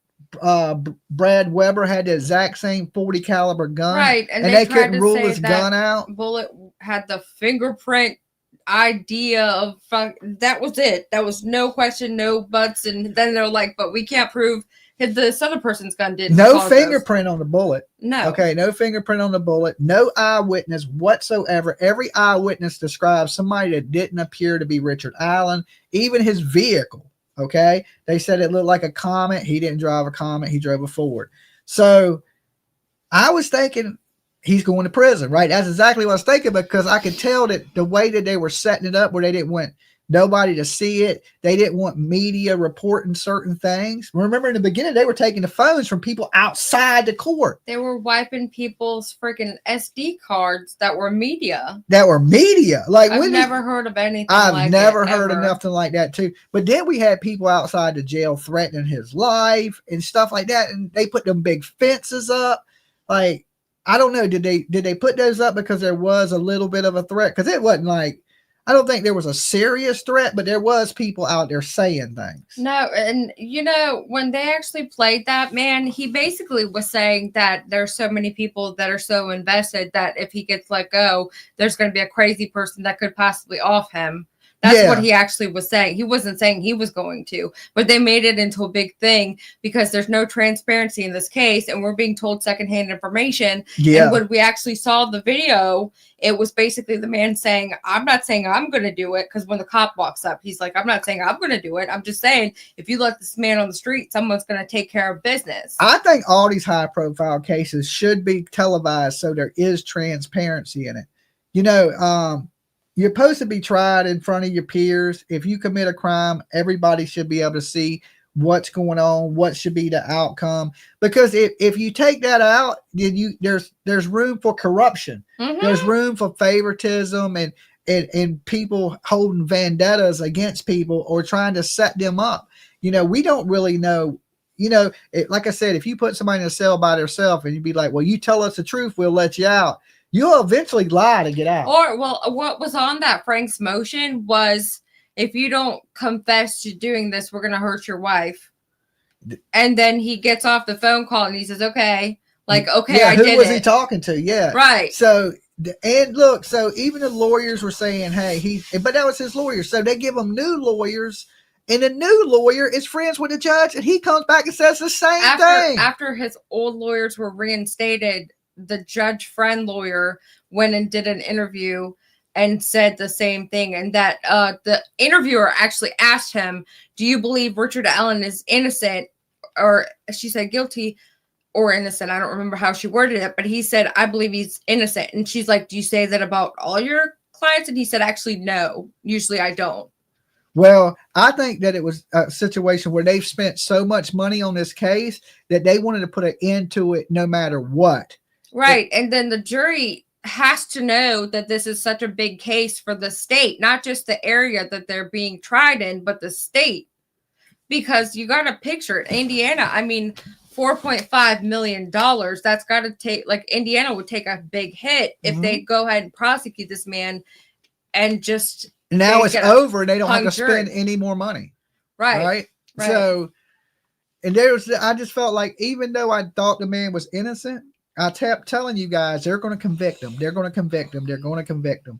Brad Weber had the exact same 40 caliber gun, right? And they couldn't rule his gun out. Bullet had the fingerprint idea of that was it. That was no question, no buts, and then they're like, but we can't prove. This other person's gun did no fingerprint on the bullet. No. Okay, no fingerprint on the bullet. No eyewitness whatsoever. Every eyewitness describes somebody that didn't appear to be Richard Allen. Even his vehicle. Okay, they said it looked like a Comet. He didn't drive a Comet. He drove a Ford. So I was thinking he's going to prison, right? That's exactly what I was thinking because I could tell that the way that they were setting it up, where they didn't want nobody to see it. They didn't want media reporting certain things. Remember in the beginning, they were taking the phones from people outside the court. They were wiping people's freaking SD cards that were media. Like I've never heard of anything I've never heard of nothing like that too. But then we had people outside the jail threatening his life and stuff like that. And they put them big fences up. Like, I don't know. Did they put those up because there was a little bit of a threat? Because it wasn't like, I don't think there was a serious threat, but there was people out there saying things. No, and you know, when they actually played that, man, he basically was saying that there's so many people that are so invested that if he gets let go, there's going to be a crazy person that could possibly off him. That's what he actually was saying. He wasn't saying he was going to, but they made it into a big thing because there's no transparency in this case, and we're being told secondhand information. Yeah. And when we actually saw the video, it was basically the man saying, I'm not saying I'm going to do it, because when the cop walks up, he's like, I'm not saying I'm going to do it. I'm just saying, if you let this man on the street, someone's going to take care of business. I think all these high-profile cases should be televised so there is transparency in it. you're supposed to be tried in front of your peers. If you commit a crime, everybody should be able to see what's going on, what should be the outcome. Because if you take that out, then there's room for corruption. Mhm. There's room for favoritism and people holding vendettas against people or trying to set them up. We don't really know. Like I said, if you put somebody in a cell by themselves and you'd be like, well, you tell us the truth, we'll let you out. You'll eventually lie to get out. Or, well, what was on that Frank's motion was, if you don't confess to doing this, we're going to hurt your wife. And then he gets off the phone call and he says, okay, I did it. Who was he talking to? Yeah. Right. So, and look, so even the lawyers were saying, hey, but that was his lawyer. So they give him new lawyers, and the new lawyer is friends with the judge, and he comes back and says the same thing. After his old lawyers were reinstated, the judge friend lawyer went and did an interview and said the same thing. And that the interviewer actually asked him, do you believe Richard Allen is innocent? Or she said guilty or innocent. I don't remember how she worded it, but he said, I believe he's innocent. And she's like, do you say that about all your clients? And he said, actually, no, usually I don't. Well, I think that it was a situation where they've spent so much money on this case that they wanted to put an end to it no matter what. Right. And then the jury has to know that this is such a big case for the state, not just the area that they're being tried in, but the state. Because you got to picture it. Indiana, I mean, $4.5 million. That's got to take, Indiana would take a big hit if they go ahead and prosecute this man and just. Now it's over and they don't have to spend any more money. Right. So, and I just felt like, even though I thought the man was innocent, I kept telling you guys, they're going to convict him. They're going to convict him. They're going to convict him.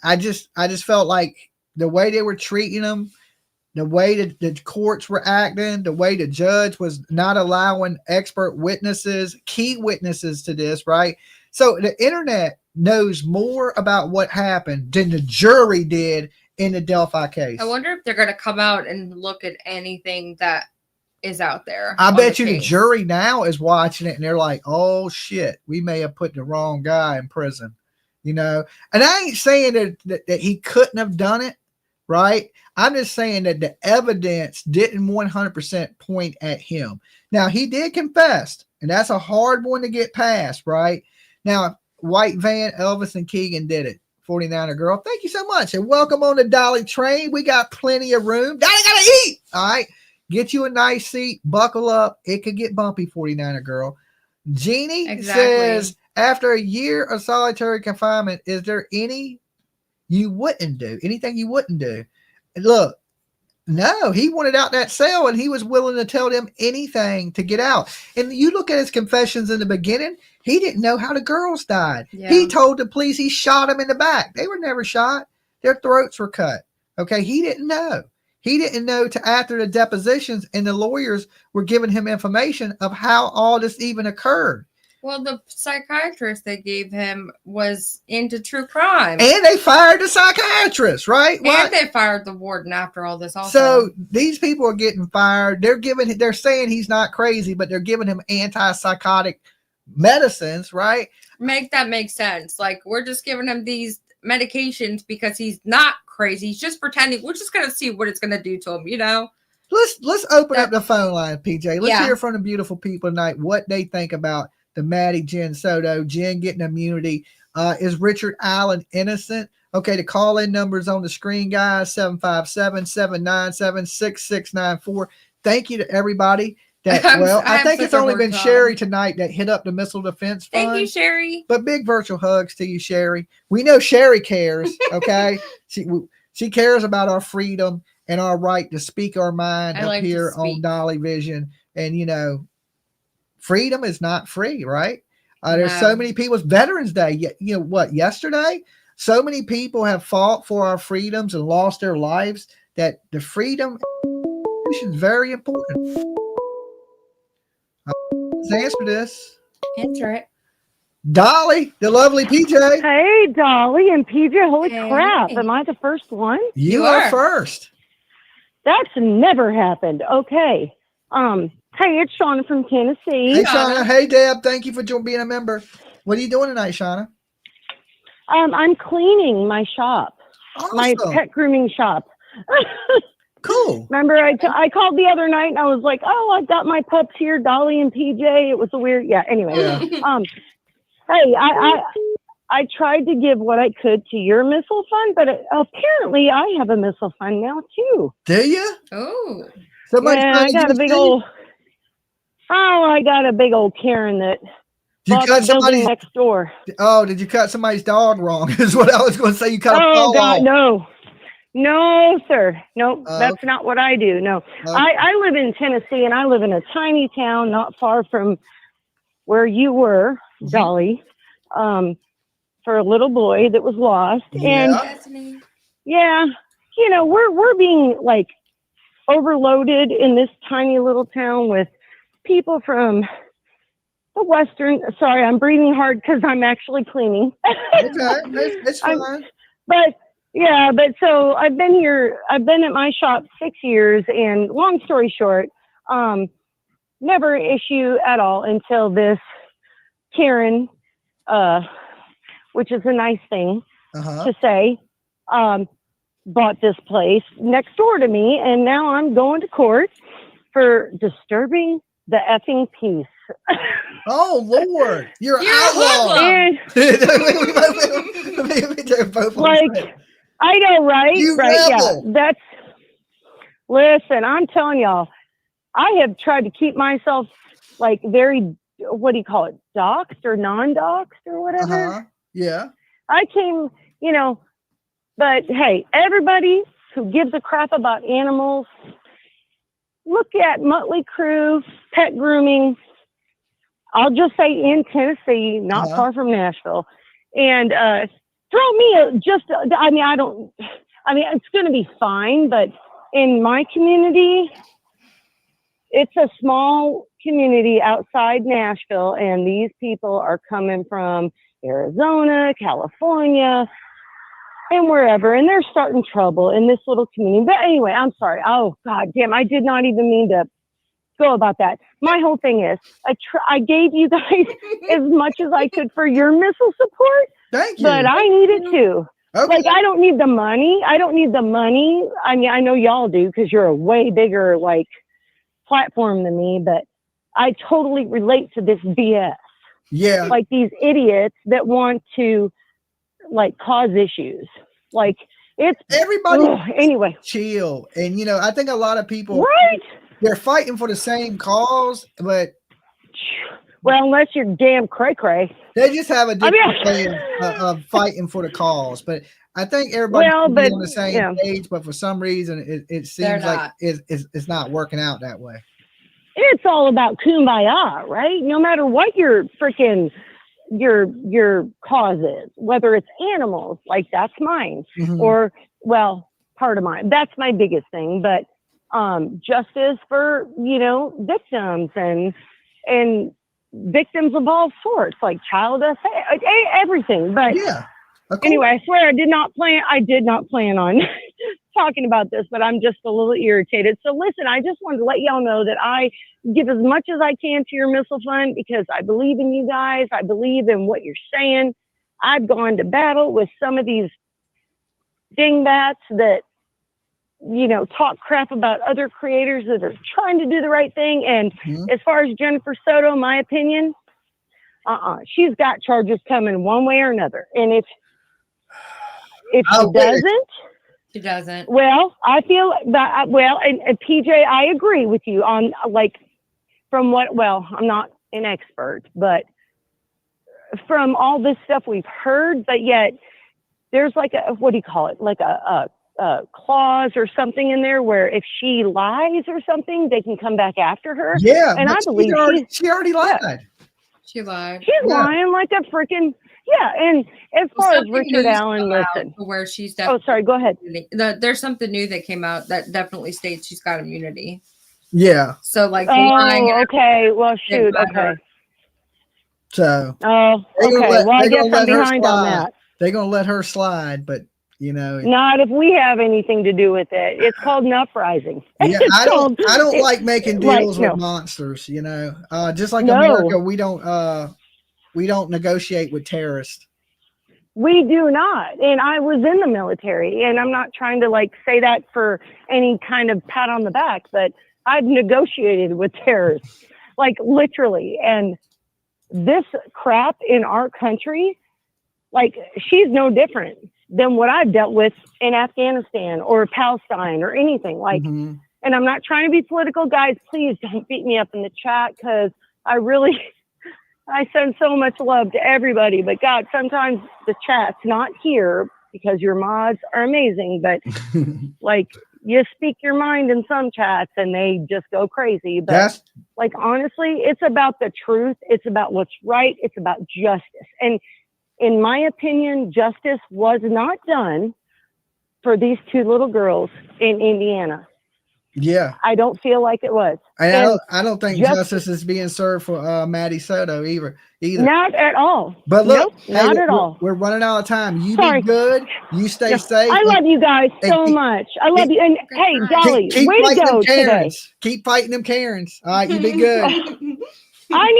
I just felt like the way they were treating him, the way that the courts were acting, the way the judge was not allowing expert witnesses, key witnesses to this, right? So the internet knows more about what happened than the jury did in the Delphi case. I wonder if they're going to come out and look at anything that is out there. I bet you the jury now is watching it and they're like, oh shit, we may have put the wrong guy in prison, And I ain't saying that he couldn't have done it, right? I'm just saying that the evidence didn't 100% point at him. Now, he did confess, and that's a hard one to get past, right? Now, White Van, Elvis, and Keegan did it. 49er girl, thank you so much. And welcome on the Dolly train. We got plenty of room. Dolly gotta eat. All right. Get you a nice seat. Buckle up. It could get bumpy, 49er girl. Jeannie says, after a year of solitary confinement, is there anything you wouldn't do? And look, no, he wanted out that cell and he was willing to tell them anything to get out. And you look at his confessions in the beginning, he didn't know how the girls died. Yeah. He told the police he shot them in the back. They were never shot. Their throats were cut. Okay. He didn't know. He didn't know to after the depositions, and the lawyers were giving him information of how all this even occurred. Well, the psychiatrist they gave him was into true crime. And they fired the psychiatrist, right? And they fired the warden after all this also. So these people are getting fired. They're saying he's not crazy, but they're giving him antipsychotic medicines, right? Make that make sense. Like, we're just giving him these medications because he's not crazy. He's just pretending. We're just going to see what it's going to do to him, Let's open up the phone line, PJ. Let's hear from the beautiful people tonight what they think about the Maddie Jen Sodo. Jen getting immunity. Is Richard Allen innocent? Okay, the call-in number is on the screen, guys. 757-797-6694. Thank you to everybody. I think it's only been Sherry tonight that hit up the Missile Defense Fund. Thank you, Sherry. But big virtual hugs to you, Sherry. We know Sherry cares, okay? She cares about our freedom and our right to speak our mind up here on Dolly Vision. And, freedom is not free, right? There's so many people. It's Veterans Day. Yesterday? So many people have fought for our freedoms and lost their lives that the freedom is very important. Let's answer this. Answer it. Dolly, the lovely PJ. Hey, Dolly and PJ. Holy crap. Am I the first one? You are first. That's never happened. Okay. Hey, it's Shauna from Tennessee. Hey, Shauna. Hey, Deb. Thank you for being a member. What are you doing tonight, Shauna? I'm cleaning my shop. my Awesome. pet grooming shop. Cool. Remember, I called the other night and I was like, "Oh, I've got my pups here, Dolly and PJ." It was a weird, yeah. Anyway, Yeah. hey, I tried to give what I could to your missile fund, but apparently I have a missile fund now too. Do you? Oh. Somebody's Yeah, trying I to got give a big to you? old. Oh, I got a big old Karen that You bought cut the building somebody's. next door. Oh, did you cut somebody's dog wrong? Is what I was going to say. You cut a Oh paw God, off. no. No, sir. No, Oh, that's not what I do. No, okay. I live in Tennessee, and I live in a tiny town not far from where you were, Mhm. Dolly, for a little boy that was lost. And Yeah. Destiny. yeah, you know, we're being like overloaded in this tiny little town with people from the Western. Sorry, I'm breathing hard because I'm actually cleaning. Okay. It's I'm- fine. But yeah, but so I've been here, I've been at my shop 6 years, and long story short, never an issue at all until this Karen, which is a nice thing Uh-huh. to say, bought this place next door to me, and now I'm going to court for disturbing the effing peace. Oh, Lord. You're You're a outlaw. hoodlum. And They're both on the same. like, I know, right? You Right, rebel. yeah. That's, listen, I'm telling y'all, I have tried to keep myself like very, what do you call it, doxed or non-doxed or whatever. Uh-huh. Yeah. I came, you know, but hey, everybody who gives a crap about animals, look at Mötley Crüe, pet grooming. I'll just say in Tennessee, not Uh-huh. far from Nashville. And throw me it's going to be fine, but in my community, it's a small community outside Nashville, and these people are coming from Arizona, California, and wherever, and they're starting trouble in this little community. But anyway, I'm sorry. Oh, God damn, I did not even mean to go about that. My whole thing is, I gave you guys as much as I could for your missile support, Thank you. but I need it too. Okay. Like, I don't need the money. I mean, I know y'all do because you're a way bigger, like, platform than me, but I totally relate to this BS. Yeah. Like, these idiots that want to, like, cause issues. Like, it's, Everybody anyway. chill. And, you know, I think a lot of people, Right? they're fighting for the same cause, but Well, unless you're damn cray-cray. they just have a different I way mean, of fighting for the cause. But I think everybody Well, should be but, on the same yeah. page, but for some reason it They're seems like not. it's not working out that way. It's all about kumbaya, right? No matter what your freaking your cause is, whether it's animals, like that's mine, Mhm. or well, part of mine. That's my biggest thing. But justice for, you know, victims and victims of all sorts, like child everything. But Yeah. Of course. anyway, I swear I did not plan on talking about this, but I'm just a little irritated. So listen, I just wanted to let y'all know that I give as much as I can to your missile fund because I believe in you guys. I believe in what you're saying. I've gone to battle with some of these dingbats that, you know, talk crap about other creators that are trying to do the right thing. And Mhm. as far as Jennifer Soto, my opinion, she's got charges coming one way or another. And if she doesn't, She doesn't. well, I feel that, and PJ, I agree with you on, like, from what, well, I'm not an expert, but from all this stuff we've heard, but yet there's like a, what do you call it? Like a clause or something in there where if she lies or something, they can come back after her. Yeah. And but I believe she already lied. She lied. she's Yeah. lying like a freaking, yeah. And as Well, far as something Richard new's Allen, come out listen. to where she's Oh, sorry, go ahead. There's something new that came out that definitely states she's got immunity. Yeah. So like the lying Oh, and okay. Well, everything shoot. didn't matter. Okay. So Oh, They gonna okay. let- Well, I they guess gonna I'm let her behind on slide. that. they're gonna let her slide, but you know, Not if we have anything to do with it. It's called an uprising. yeah, It's I don't called- like making like, deals no. with monsters, you know. Just like No. America, we don't negotiate with terrorists. We do not. And I was in the military, and I'm not trying to like say that for any kind of pat on the back, but I've negotiated with terrorists, like literally. And this crap in our country, like she's no different than what I've dealt with in Afghanistan or Palestine or anything. Like, Mhm. and I'm not trying to be political, guys. Please don't beat me up in the chat, because I really, I send so much love to everybody. But God, sometimes the chat's not here because your mods are amazing, but like you speak your mind in some chats and they just go crazy. But That's like, honestly, it's about the truth. It's about what's right. It's about justice. And in my opinion, justice was not done for these two little girls in Indiana. yeah. I don't feel like it was. And And I don't think justice is being served for Maddie Soto either. not at all. But look, Nope, not at all. We're running out of time. You Sorry. be good. You stay No, safe. I love you guys so keep- much. I love you. And hey, Dolly, keep way to fighting go them today. Karens. Keep fighting them Karens. All right, you be good. I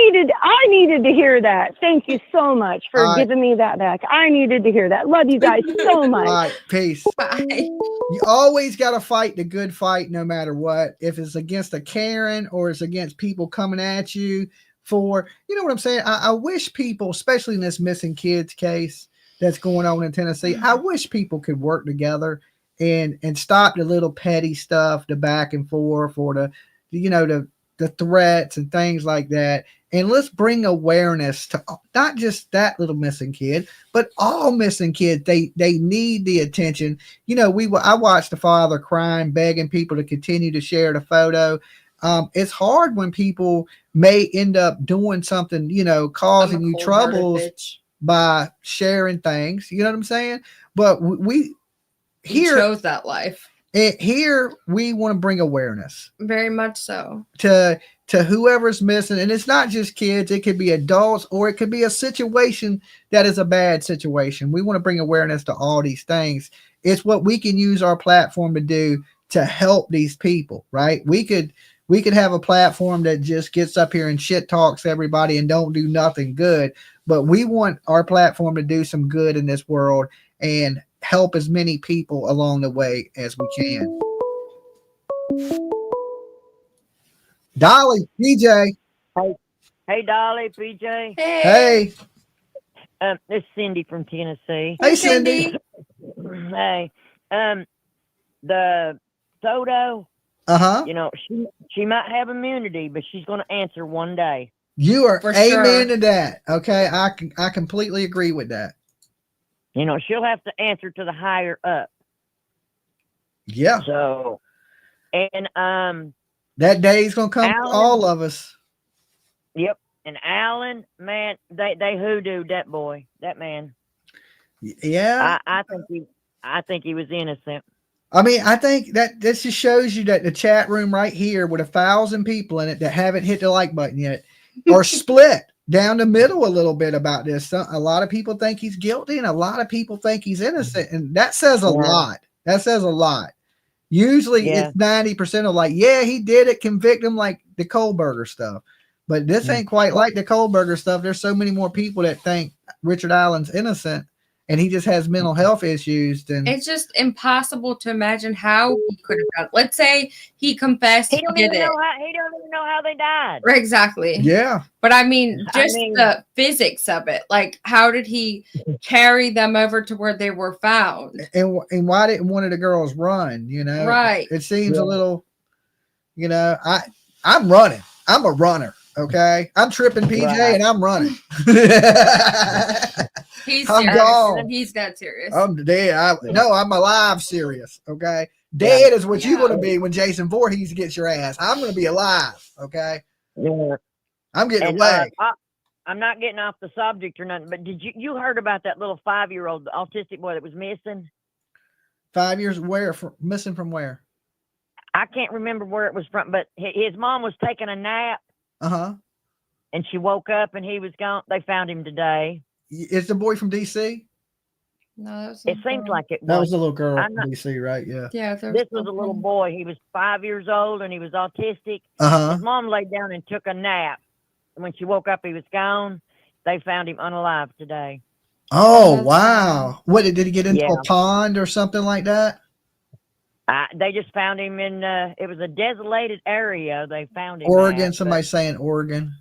needed to hear that. Thank you so much for All right. giving me that back. I needed to hear that. Love you guys so much. All right, peace. Bye. You always got to fight the good fight no matter what. If it's against a Karen or it's against people coming at you for, you know what I'm saying? I wish people, especially in this missing kids case that's going on in Tennessee, I wish people could work together and stop the little petty stuff, the back and forth or the threats and things like that. And let's bring awareness to not just that little missing kid, but all missing kids. They need the attention. I watched the father crying, begging people to continue to share the photo. It's hard when people may end up doing something, causing you troubles by sharing things. You know what I'm saying? But we here chose that life. Here we want to bring awareness. Very much so. To whoever's missing, and it's not just kids, it could be adults, or it could be a situation that is a bad situation. We want to bring awareness to all these things. It's what we can use our platform to do to help these people, right? We could have a platform that just gets up here and shit talks everybody and don't do nothing good, but we want our platform to do some good in this world and help as many people along the way as we can. Dolly, PJ. Hey, Dolly, PJ. Hey. This is Cindy from Tennessee. Hey, Cindy. Hey. The Soto, she might have immunity, but she's going to answer one day. You are For amen sure. to that. Okay, I completely agree with that. She'll have to answer to the higher up. Yeah. So, and that day is gonna come for Alan, all of us. Yep. And Alan, man, they hoodooed that boy, that man. Yeah. I think he was innocent. I mean, I think that this just shows you that the chat room right here with 1,000 people in it that haven't hit the like button yet are split down the middle a little bit about this. A lot of people think he's guilty and a lot of people think he's innocent. And that says a lot. That says a lot. Usually it's 90% of like, yeah, he did it, convict him, like the Kohlberger stuff. But this ain't quite like the Kohlberger stuff. There's so many more people that think Richard Allen's innocent and he just has mental health issues. And it's just impossible to imagine how he could have done it. Let's say he confessed He don't did even it. know how, he don't even know how they died. Right, exactly. yeah. But I mean, the physics of it. Like, how did he carry them over to where they were found? And why didn't one of the girls run? Right. It seems a little, I'm running. I'm a runner. Okay. I'm tripping PJ and I'm running. He's I'm serious. gone. He's not serious. I'm dead. I'm alive serious. Okay. Dead is what you're going to be when Jason Voorhees gets your ass. I'm going to be alive. Okay. Yeah. I'm getting away. I'm not getting off the subject or nothing, but did you heard about that little 5-year-old autistic boy that was missing? 5 years where? Missing from where? I can't remember where it was from, but his mom was taking a nap. Uh-huh. And she woke up and he was gone. They found him today. Is the boy from DC? No, it seems like it was. That was the little girl from DC, right? Yeah. Yeah. This was a little boy. He was 5 years old and he was autistic. Uh-huh. His mom laid down and took a nap. And when she woke up, he was gone. They found him unalive today. Oh, That's wow. What did he get into Yeah. a pond or something like that? They just found him in. It was a desolated area. They found him. Oregon. At, Somebody saying Oregon.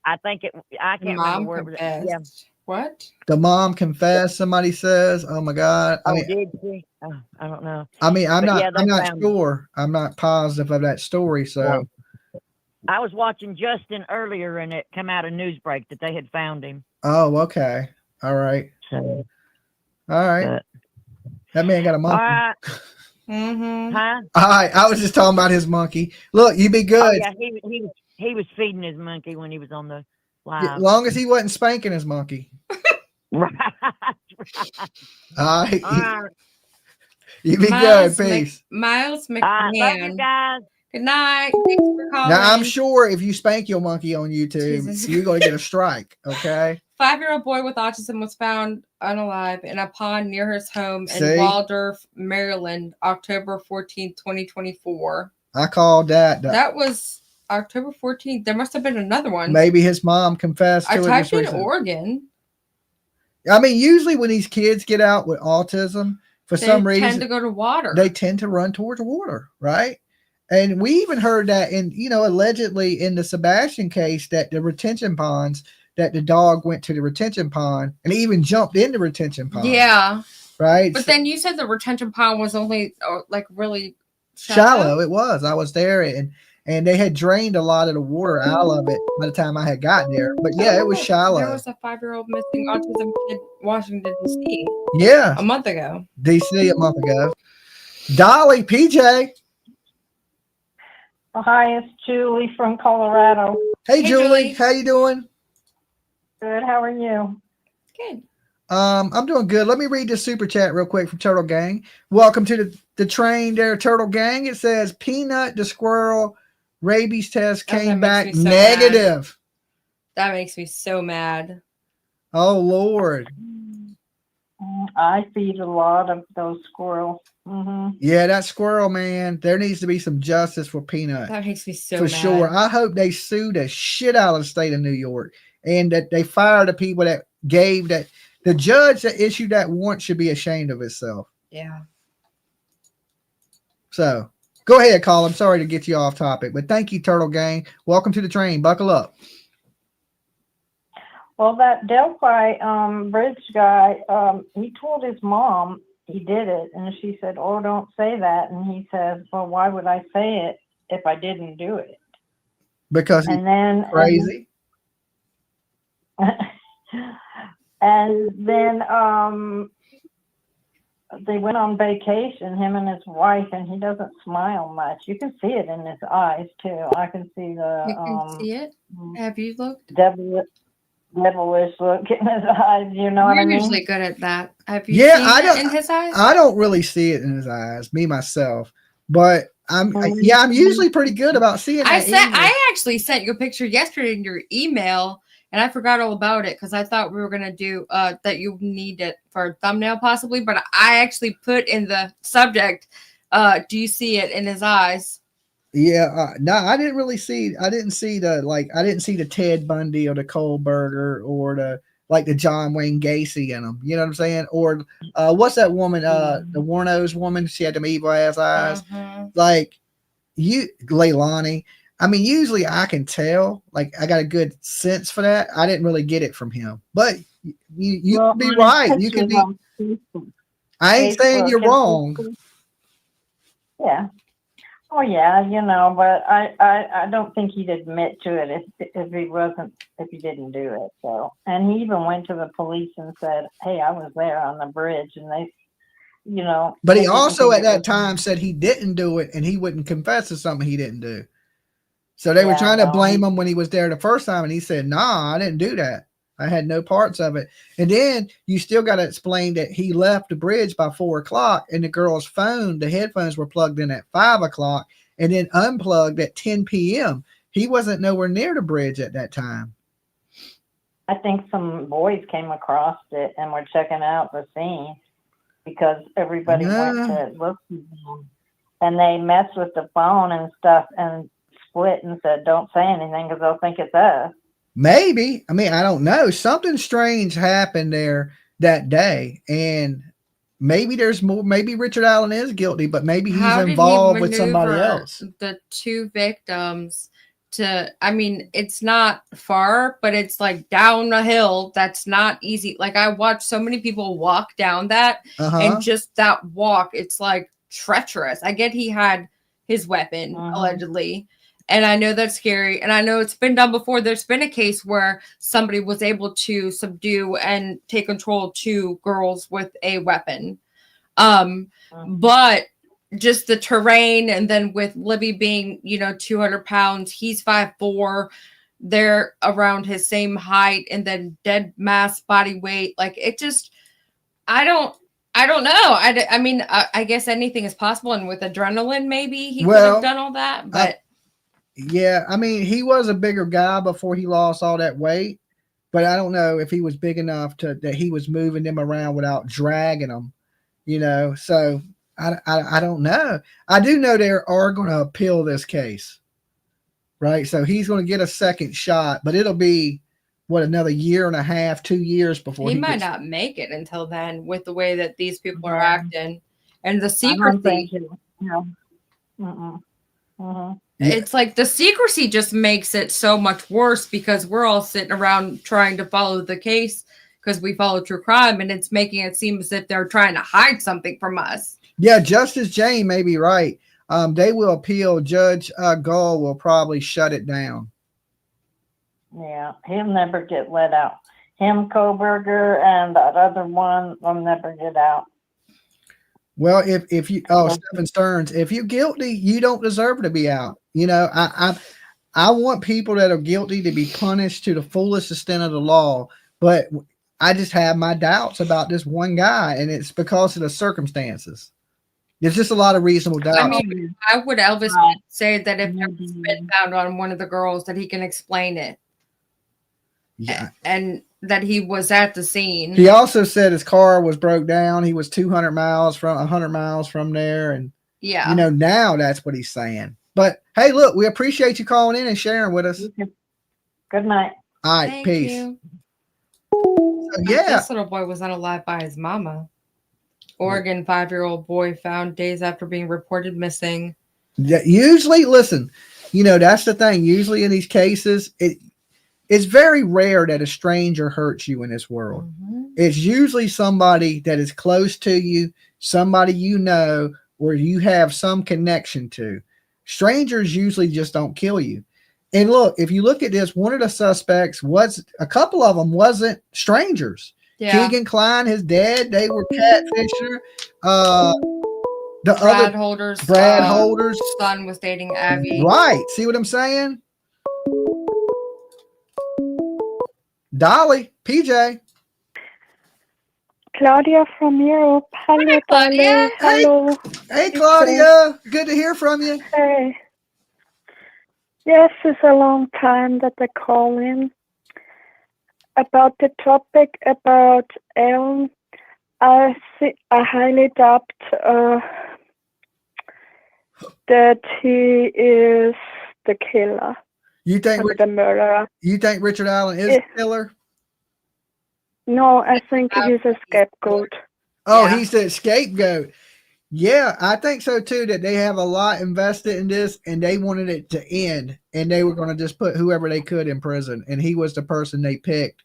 I think it. I The can't remember mom where it was. At. Yeah. confessed. What? The mom confessed. Somebody says, "Oh my God." Oh, did she? Oh, I don't know. I'm But not. yeah, they I'm not found him. sure. I'm not positive of that story. So, Yeah. I was watching Justin earlier, and it came out a Newsbreak that they had found him. oh, okay. All right. So, All right. but, That man got a all monkey. right. Mm-hmm. Huh? All right. I was just talking about his monkey. Look, you be Oh good. yeah, he was feeding his monkey when he was on the live. As long as he wasn't spanking his monkey. Right. All right. All right. You be Miles good. Peace. Miles All right. Love you McMahon. guys. Good night. Thanks for calling. Now, I'm sure if you spank your monkey on YouTube, Jesus. you're going to get a strike. Okay. 5-year-old boy with autism was found unalive in a pond near his home in See? Waldorf, Maryland, October 14th, 2024. I called that. That was October 14th. There must have been another one. Maybe his mom confessed I to it. typed just in recently. Oregon. I mean, usually when these kids get out with autism, for They some tend reason, to go to water. they tend to run towards water, right? And we even heard that allegedly in the Sebastian case, that the retention ponds, that the dog went to the retention pond and even jumped in the retention pond. Yeah. Right. But then you said the retention pond was only like really shallow. It was. I was there, and they had drained a lot of the water out of it by the time I had gotten there. But yeah, it was shallow. There was a 5-year-old missing autism kid, Washington, D.C. Yeah. a month ago. DC a month ago. Dolly, PJ. Oh, hi, it's Julie from Colorado. Hey, Hey, Julie. Julie. How you doing? Good, how are you? Good. I'm doing good. Let me read this super chat real quick from Turtle Gang. Welcome to the train there, Turtle Gang. It says Peanut the squirrel rabies test Oh, that came makes back me so negative. That makes me so mad. Oh Lord. I feed a lot of those squirrels. Mm-hmm. Yeah, that squirrel, man. There needs to be some justice for Peanut. That makes me so for mad. sure. I hope they sue the shit out of the state of New York and that they fire the people that gave that. The judge that issued that warrant should be ashamed of himself. Yeah. So go ahead, Call. I'm sorry to get you off topic, but thank you, Turtle Gang. Welcome to the train. Buckle up. Well, that Delphi bridge guy, he told his mom he did it, and she said, "Oh, don't say that." And he says, "Well, why would I say it if I didn't do it?" Because he's And then crazy. and then they went on vacation, him and his wife, and he doesn't smile much. You can see it in his eyes too. I can see the You can see it? Have you looked? devilish look in his eyes. You know what I You're mean? usually good at that. Have you Yeah, seen I it don't- in his eyes? I don't really see it in his eyes, me myself, but I'm usually pretty good about seeing that. I actually sent you a picture yesterday in your email, and I forgot all about it because I thought we were gonna do that you need it for a thumbnail possibly, but I actually put in the subject, do you see it in his eyes? Yeah, no, I didn't really see. I didn't see the Ted Bundy or the Kohlberger or the John Wayne Gacy in them. You know what I'm saying? Or what's that woman? The Warno's woman. She had them evil ass eyes. Mhm. Like Leilani. I mean, usually I can tell. Like I got a good sense for that. I didn't really get it from him, but you Well, could be on his right. You pictures could be. on Facebook. I ain't saying Facebook you're and wrong. Facebook. Yeah. Oh yeah, but I don't think he'd admit to it if he didn't do it. So, and he even went to the police and said, "Hey, I was there on the bridge," and they, But they he didn't also think at it that was- time said he didn't do it and he wouldn't confess to something he didn't do. So they were Yeah, trying to no, blame him when he was there the first time, and he said, "Nah, I didn't do that. I had no parts of it." And then you still got to explain that he left the bridge by 4:00, and the girl's phone, the headphones were plugged in at 5:00, and then unplugged at 10 p.m. He wasn't nowhere near the bridge at that time. I think some boys came across it and were checking out the scene because everybody went to look for them. And they messed with the phone and stuff and split and said, "Don't say anything because they'll think it's us." Maybe. I mean, I don't know. Something strange happened there that day. And maybe there's more, maybe Richard Allen is guilty, but maybe he's How did he involved with somebody maneuver else. the two victims to, I mean, it's not far, but it's like down a hill. That's not easy. Like I watched so many people walk down that, and just that walk, it's like treacherous. I get he had his weapon allegedly, and I know that's scary, and I know it's been done before. There's been a case where somebody was able to subdue and take control of two girls with a weapon. But just the terrain, and then with Libby being, 200 pounds, he's 5'4", they're around his same height, and then dead mass body weight. Like it just, I don't know. I mean, I guess anything is possible, and with adrenaline, maybe he could have done all that. But yeah, I mean, he was a bigger guy before he lost all that weight, but I don't know if he was big enough that he was moving them around without dragging them, So I don't know. I do know they are going to appeal this case, right? So he's going to get a second shot, but it'll be another year and a half, 2 years before he might not make it until then, with the way that these people are acting and the secrecy. It's like the secrecy just makes it so much worse, because we're all sitting around trying to follow the case because we follow true crime, and it's making it seem as if they're trying to hide something from us. Yeah, Justice Jane may be right. They will appeal. Judge Gull will probably shut it down. Yeah, he'll never get let out. Him, Koberger, and that other one will never get out. Well, if you Stephan Sterns, if you're guilty, you don't deserve to be out. I want people that are guilty to be punished to the fullest extent of the law, but I just have my doubts about this one guy, and it's because of the circumstances. There's just a lot of reasonable doubt. I mean, why would Elvis say that if there was spit found on one of the girls that he can explain it? Yeah. And that he was at the scene. He also said his car was broke down. He was 100 miles from there. And, now that's what he's saying. But, hey, look, we appreciate you calling in and sharing with us. Good night. All right, Thank peace. You. So, yeah. This little boy was unalive by his mama. Oregon 5-year-old boy found days after being reported missing. Yeah, usually, listen, that's the thing. Usually in these cases, it's very rare that a stranger hurts you in this world. It's usually somebody that is close to you, somebody or you have some connection to. Strangers usually just don't kill you. And look, if you look at this, one of the suspects a couple of them wasn't strangers. Yeah. Keegan Klein, his dad, they were catfisher. Brad Holder's son was dating Abby. Right. See what I'm saying? Dolly, PJ. Claudia from Europe. Hello, Claudia. Hello. Hey, Claudia. Good to hear from you. Hey. Yes, it's a long time that I call in. About the topic about Aaron, I highly doubt that he is the killer. You think the murderer? You think Richard Allen is the killer? No, I think he's a scapegoat. Oh, yeah. He's the scapegoat. Yeah, I think so too, that they have a lot invested in this and they wanted it to end, and they were going to just put whoever they could in prison, and he was the person they picked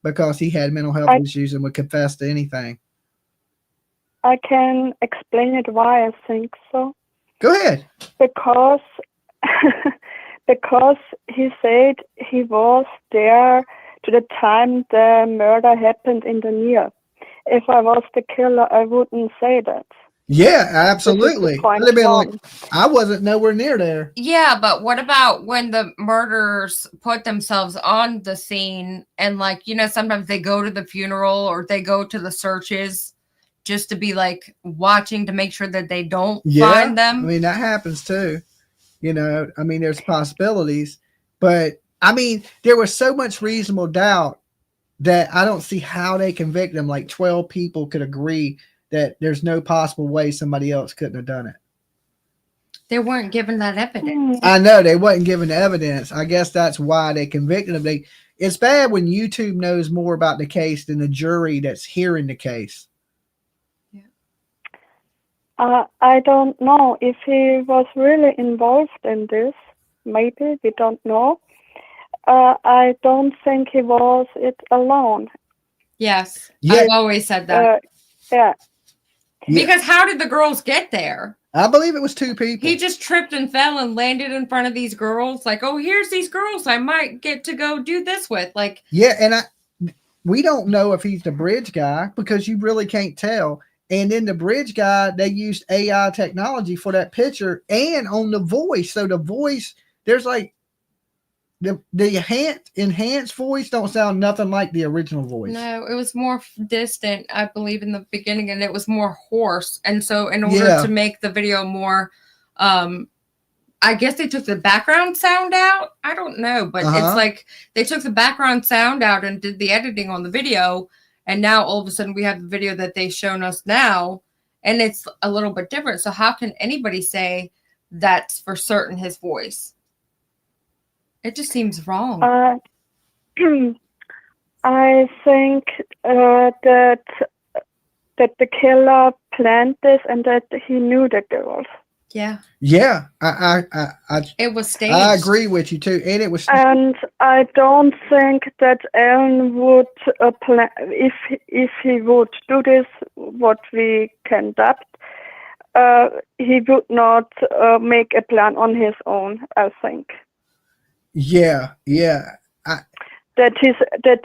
because he had mental health issues and would confess to anything. I can explain it why I think so. Go ahead. Because he said he was there to the time the murder happened in the near. If I was the killer, I wouldn't say that. Yeah, absolutely. I wasn't nowhere near there. Yeah, but what about when the murderers put themselves on the scene and, like, sometimes they go to the funeral or they go to the searches just to be, like, watching to make sure that they don't find them? I mean, that happens too. There's possibilities. But, there was so much reasonable doubt that I don't see how they convict them. Like 12 people could agree that there's no possible way somebody else couldn't have done it. They weren't given that evidence. I know they wasn't given the evidence. I guess that's why they convicted them. it's bad when YouTube knows more about the case than the jury that's hearing the case. I don't know if he was really involved in this. Maybe, we don't know. I don't think he was it alone. Yes. Yeah. I've always said that. Yeah. Because how did the girls get there? I believe it was 2 people. He just tripped and fell and landed in front of these girls. Like, oh, here's these girls I might get to go do this with. Like, yeah, and we don't know if he's the bridge guy because you really can't tell. And then the bridge guy, they used AI technology for that picture and on the voice. So the voice, there's like the enhanced voice don't sound nothing like the original voice. no, it was more distant, I believe, in the beginning, and it was more hoarse. And so in order to make the video more, I guess they took the background sound out. I don't know, but it's like they took the background sound out and did the editing on the video. And now all of a sudden we have the video that they've shown us now, and it's a little bit different. So how can anybody say that's for certain his voice? It just seems wrong. I think that the killer planned this and that he knew the girls. Yeah. Yeah, it was staged. I agree with you too, and it was. And I don't think that Alan would plan if he would do this. What we conduct, he would not make a plan on his own. I think. Yeah. That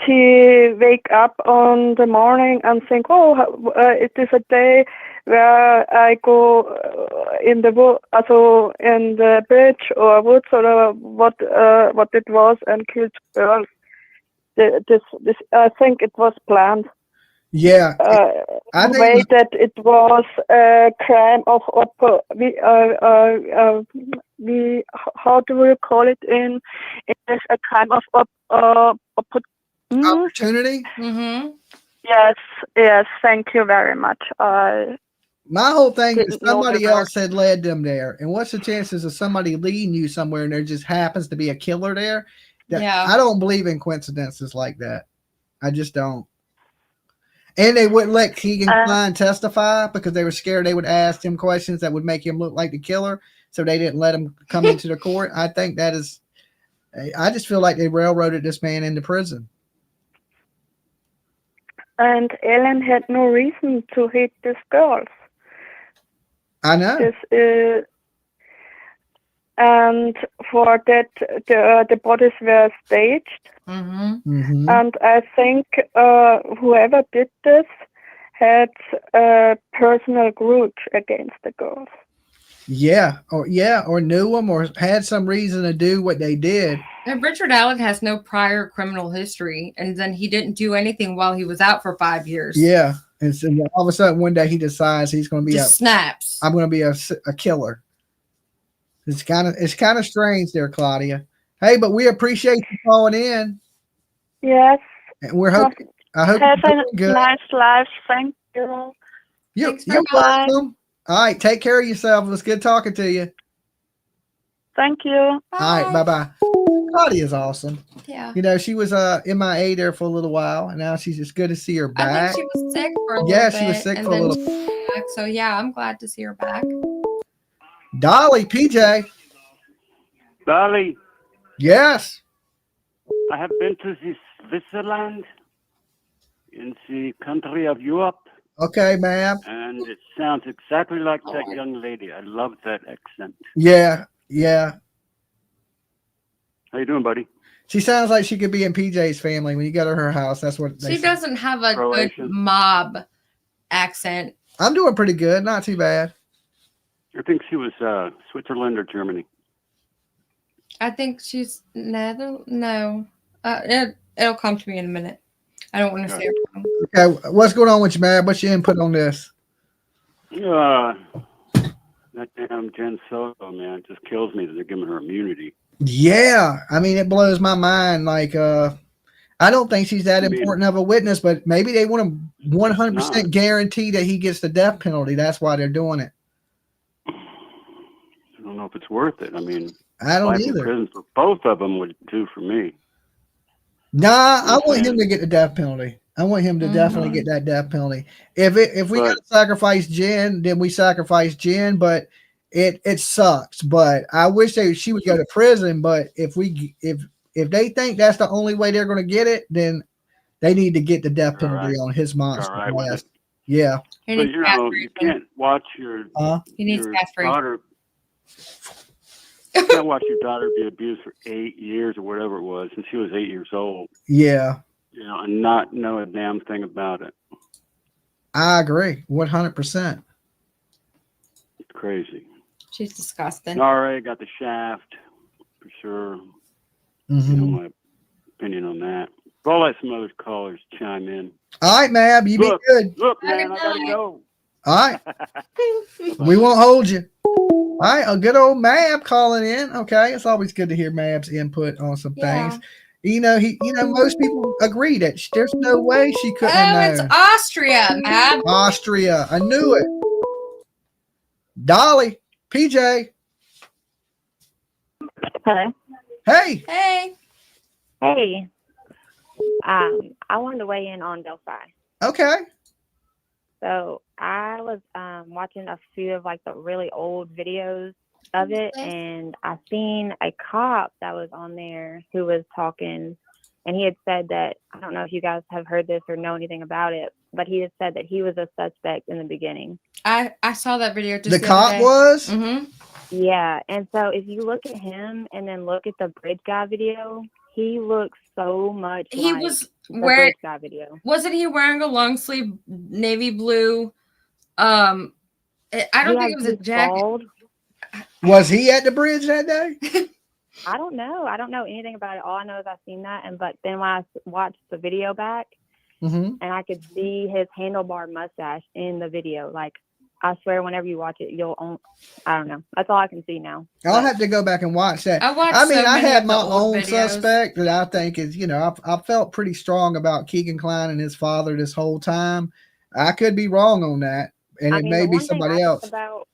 he wake up on the morning and think, oh, it is a day where I go in the wood, also in the bridge or woods or what it was, and killed girls. This I think it was planned. Yeah, I think way that it was a crime of how do we call it in English? A crime of opportunity. Mm-hmm. Yes. Thank you very much. My whole thing is somebody else had led them there, and what's the chances of somebody leading you somewhere and there just happens to be a killer there? I don't believe in coincidences like that. I just don't. And they wouldn't let Keegan Kline testify because they were scared they would ask him questions that would make him look like the killer. So they didn't let him come into the court. I think that is, I just feel like they railroaded this man into prison. And Ellen had no reason to hate these girls. I know. And for that, the bodies were staged. Mm-hmm. Mm-hmm. And I think whoever did this had a personal grudge against the girls. Yeah, or knew them or had some reason to do what they did. And Richard Allen has no prior criminal history, and then he didn't do anything while he was out for 5 years. Yeah, and so all of a sudden one day he decides he's going to be snaps. I'm going to be a killer. It's kind of strange there, Claudia. Hey, but we appreciate you calling in. Yes. And we're hoping. I hope have you're a good. nice life. Thank you. You're welcome. All right, take care of yourself. It was good talking to you. Thank you. Bye. All right, bye. Claudia's awesome. Yeah. You know, she was MIA there for a little while, and now she's just good to see her back. I think she was sick for a little bit. Yeah, she was sick for a little bit. So yeah, I'm glad to see her back. Dolly, PJ. Dolly. Yes. I have been to Switzerland in the country of Europe. Okay, ma'am. And it sounds exactly like that young lady. I love that accent. Yeah. How you doing, buddy? She sounds like she could be in PJ's family when you go to her house. That's what she doesn't have a good mob accent. I'm doing pretty good. Not too bad. I think she was Switzerland or Germany. I think she's no. It'll come to me in a minute. I don't want to say her wrong. Okay, what's going on with you, man? What's your input on this? That damn Jen Sodo, man, it just kills me that they're giving her immunity. Yeah, I mean, it blows my mind. Like, I don't think she's that important of a witness, but maybe they want to 100% guarantee that he gets the death penalty. That's why they're doing it. I don't know if it's worth it. I mean, I don't life either. in prison for both of them would do for me. Nah, I want him saying? to get the death penalty. I want him to definitely get that death penalty. If we But- got to sacrifice Jen, then we sacrifice Jen. But it sucks. But I wish she would go to prison. But if they think that's the only way they're going to get it, then they need to get the death penalty on his monster all right with ass. it. Yeah. He But needs you know, you can't watch your He needs your castrate. daughter. You can't watch your daughter be abused for 8 years or whatever it was since she was 8 years old. Yeah. You know, and not know a damn thing about it. I agree. 100%. It's crazy. She's disgusting. NRA got the shaft for sure. Mm-hmm. You know my opinion on that. But I'll let some other callers chime in. All right, Mab, you Look, be good. Look, man, I gotta go. All right. We won't hold you. All right, a good old Mab calling in. Okay, it's always good to hear Mab's input on some things. You know, most people agree that there's no way she couldn't have It's known. Austria, Mab. Austria, I knew it. Dolly, PJ. Hello. Hey. Hey. Hey. I wanted to weigh in on Delphi. Okay. So I was watching a few of like the really old videos of it, and I seen a cop that was on there who was talking, and he had said that, I don't know if you guys have heard this or know anything about it, but he had said that he was a suspect in the beginning. I saw that video. Just The other cop day. was? Mm-hmm. Yeah, and so if you look at him and then look at the bridge guy video, he looks so much He like was the wearing. bridge guy video. Wasn't he wearing a long sleeve navy blue? I don't think it was a jacket. Bald. Was he at the bridge that day? I don't know. I don't know anything about it. All I know is I've seen that, but then when I watched the video back, Mm-hmm. and I could see his handlebar mustache in the video. Like, I swear, whenever you watch it, I don't know. That's all I can see now. I'll have to go back and watch that. I mean, so I many had of the my old own videos. suspect that I think is, I felt pretty strong about Keegan Kline and his father this whole time. I could be wrong on that, and it may the be one thing somebody I else. think about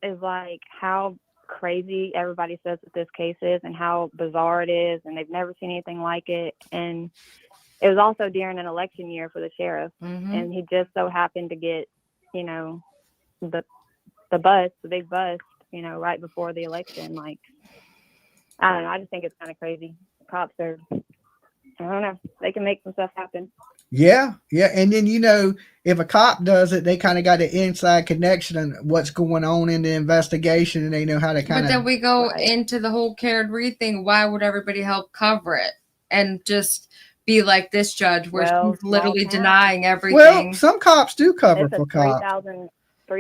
is like how crazy everybody says that this case is, and how bizarre it is, and they've never seen anything like it. And it was also during an election year for the sheriff, and he just so happened to get, the big bus, right before the election. Like, I don't know. I just think it's kind of crazy. Cops are, I don't know. They can make some stuff happen. Yeah. And then, if a cop does it, they kind of got an inside connection on what's going on in the investigation, and they know how to kind But then of. we go into the whole Karen Reed thing. Why would everybody help cover it and just be like this judge, where she's literally small town. denying everything? Well, some cops do cover It's a for cops. 3,000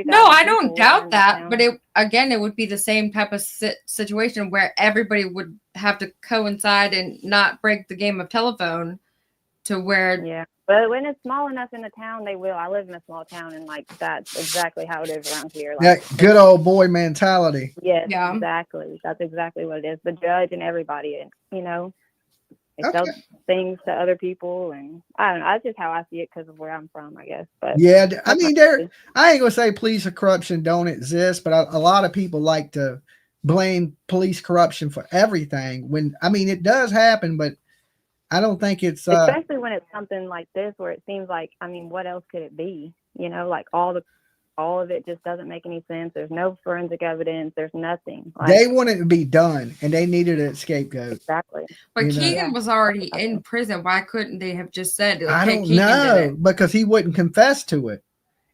No, I people don't doubt in that. town. But it would be the same type of situation where everybody would have to coincide and not break the game of telephone to where. Yeah. But when it's small enough in the town, they will. I live in a small town, and like that's exactly how it is around here. Like, That good old boy mentality. yes, Yeah. exactly. That's exactly what it is. The judge and everybody, they Okay. tell things to other people, and I don't know. That's just how I see it because of where I'm from, I guess. But Yeah, I mean, I ain't gonna say police corruption don't exist, but a lot of people like to blame police corruption for everything. When it does happen, but I don't think it's especially when it's something like this, where it seems like, what else could it be? Like all of it just doesn't make any sense. There's no forensic evidence. There's nothing. Like, they want it to be done, and they needed a scapegoat. exactly. But You know. Keegan was already in prison. Why couldn't they have just said, okay, I don't Keegan did know, it? because he wouldn't confess to it,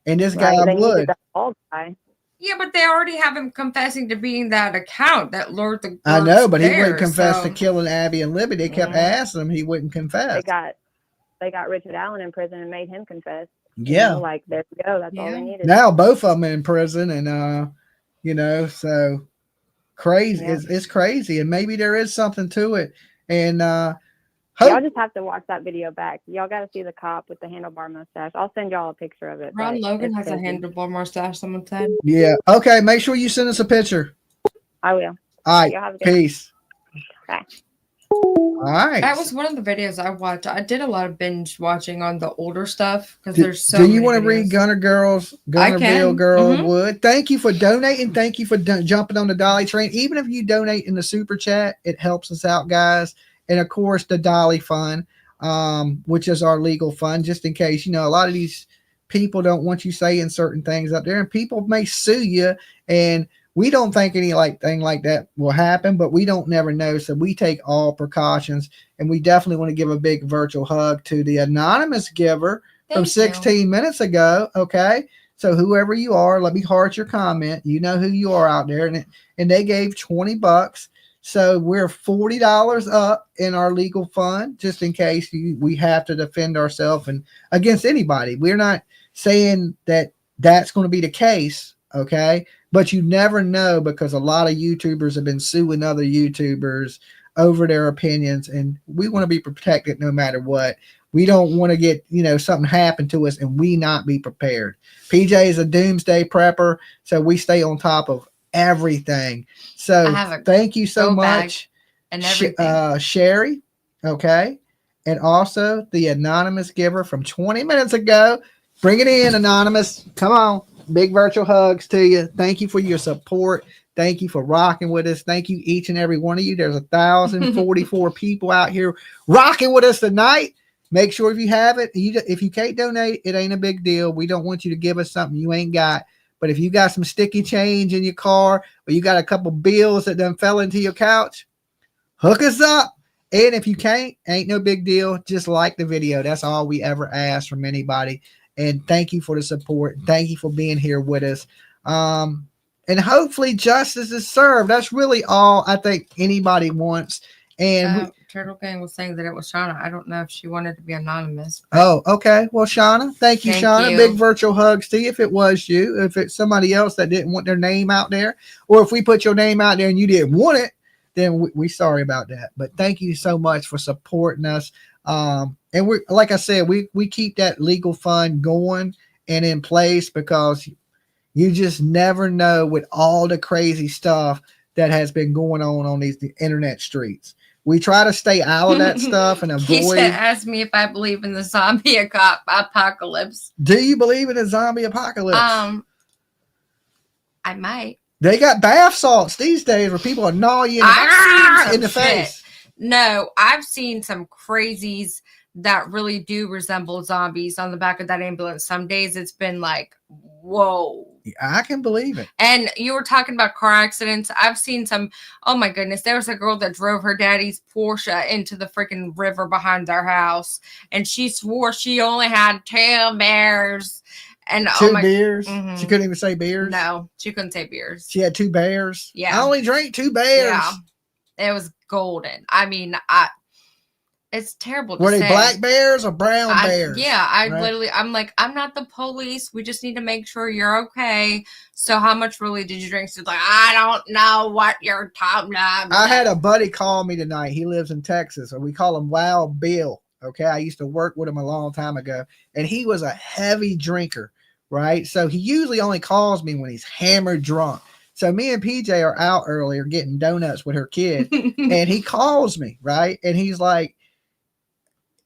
and this Right, guy they needed would. that bald guy. Yeah, but they already have him confessing to being that account that lured the. I know, but he there, wouldn't confess so- to killing Abby and Libby. They kept Yeah. asking him, he wouldn't confess. They got Richard Allen in prison and made him confess. Yeah. Like, there you go. That's all Yeah. they needed. Now both of them in prison, and so crazy. Yeah. It's crazy, and maybe there is something to it. And Y'all just have to watch that video back. Y'all got to see the cop with the handlebar mustache. I'll send y'all a picture of it. Ron but Logan it's has a crazy. handlebar mustache, someone said. yeah, okay. Make sure you send us a picture. I will. All right, Y'all have a good peace. Bye. All right. That was one of the videos I watched. I did a lot of binge watching on the older stuff because Do, there's so do you many want to videos. read Gunner Girls, I can. Gunnerville Girl Mhm. Wood? Thank you for donating. Thank you for jumping on the Dolly train. Even if you donate in the super chat, it helps us out, guys. And of course, the Dolly Fund. which is our legal fund, just in case, a lot of these people don't want you saying certain things up there, and people may sue you, and we don't think anything like that will happen, but we don't never know. So we take all precautions, and we definitely want to give a big virtual hug to the anonymous giver from 16 minutes ago. Okay. So whoever you are, let me heart your comment. You know who you are out there. And they gave $20. So we're $40 up in our legal fund, just in case we have to defend ourselves and against anybody. We're not saying that that's going to be the case. Okay. But you never know, because a lot of YouTubers have been suing other YouTubers over their opinions, and we want to be protected no matter what. We don't want to get, something happen to us and we not be prepared. PJ is a doomsday prepper, so we stay on top of everything. So thank you so much, and everything. Sherry. Okay. And also the anonymous giver from 20 minutes ago. Bring it in, anonymous. Come on. Big virtual hugs to you. Thank you for your support. Thank you for rocking with us. Thank you, each and every one of you. There's 1,044 people out here rocking with us tonight. Make sure if you have it, if you can't donate, it ain't a big deal. We don't want you to give us something you ain't got. But if you got some sticky change in your car, or you got a couple bills that done fell into your couch, hook us up. And if you can't, ain't no big deal. Just like the video. That's all we ever ask from anybody. And thank you for the support. Thank you for being here with us. And hopefully justice is served. That's really all I think anybody wants. And Turtle Gang was saying that it was Shauna. I don't know if she wanted to be anonymous. Oh, okay. Well, Shauna, thank you, Shauna. Big virtual hugs to you. If it was you, if it's somebody else that didn't want their name out there, or if we put your name out there and you didn't want it, then we sorry about that. But thank you so much for supporting us. And we, like I said, we keep that legal fund going and in place, because you just never know with all the crazy stuff that has been going on these internet streets. We try to stay out of that stuff and avoid. He said, ask me if I believe in the zombie apocalypse. Do you believe in a zombie apocalypse? I might. They got bath salts these days where people are gnawing you in the face. No, I've seen some crazies that really do resemble zombies on the back of that ambulance. Some days it's been like, whoa. I can believe it. And you were talking about car accidents. I've seen some. Oh my goodness. There was a girl that drove her daddy's Porsche into the freaking river behind their house. And she swore she only had 2 bears. And two beers. Mm-hmm. She couldn't even say beers. No, she couldn't say beers. She had 2 bears. Yeah. I only drank 2 bears. Yeah. It was golden. I mean, it's terrible to Were say. they black bears or brown bears? Yeah, I'm like, I'm not the police. We just need to make sure you're okay. So how much really did you drink? She's like, I don't know what you're talking about. I had a buddy call me tonight. He lives in Texas, and we call him Wild Bill. Okay, I used to work with him a long time ago, and he was a heavy drinker, right? So he usually only calls me when he's hammered drunk. So me and PJ are out earlier getting donuts with her kid, and he calls me, right? And he's like,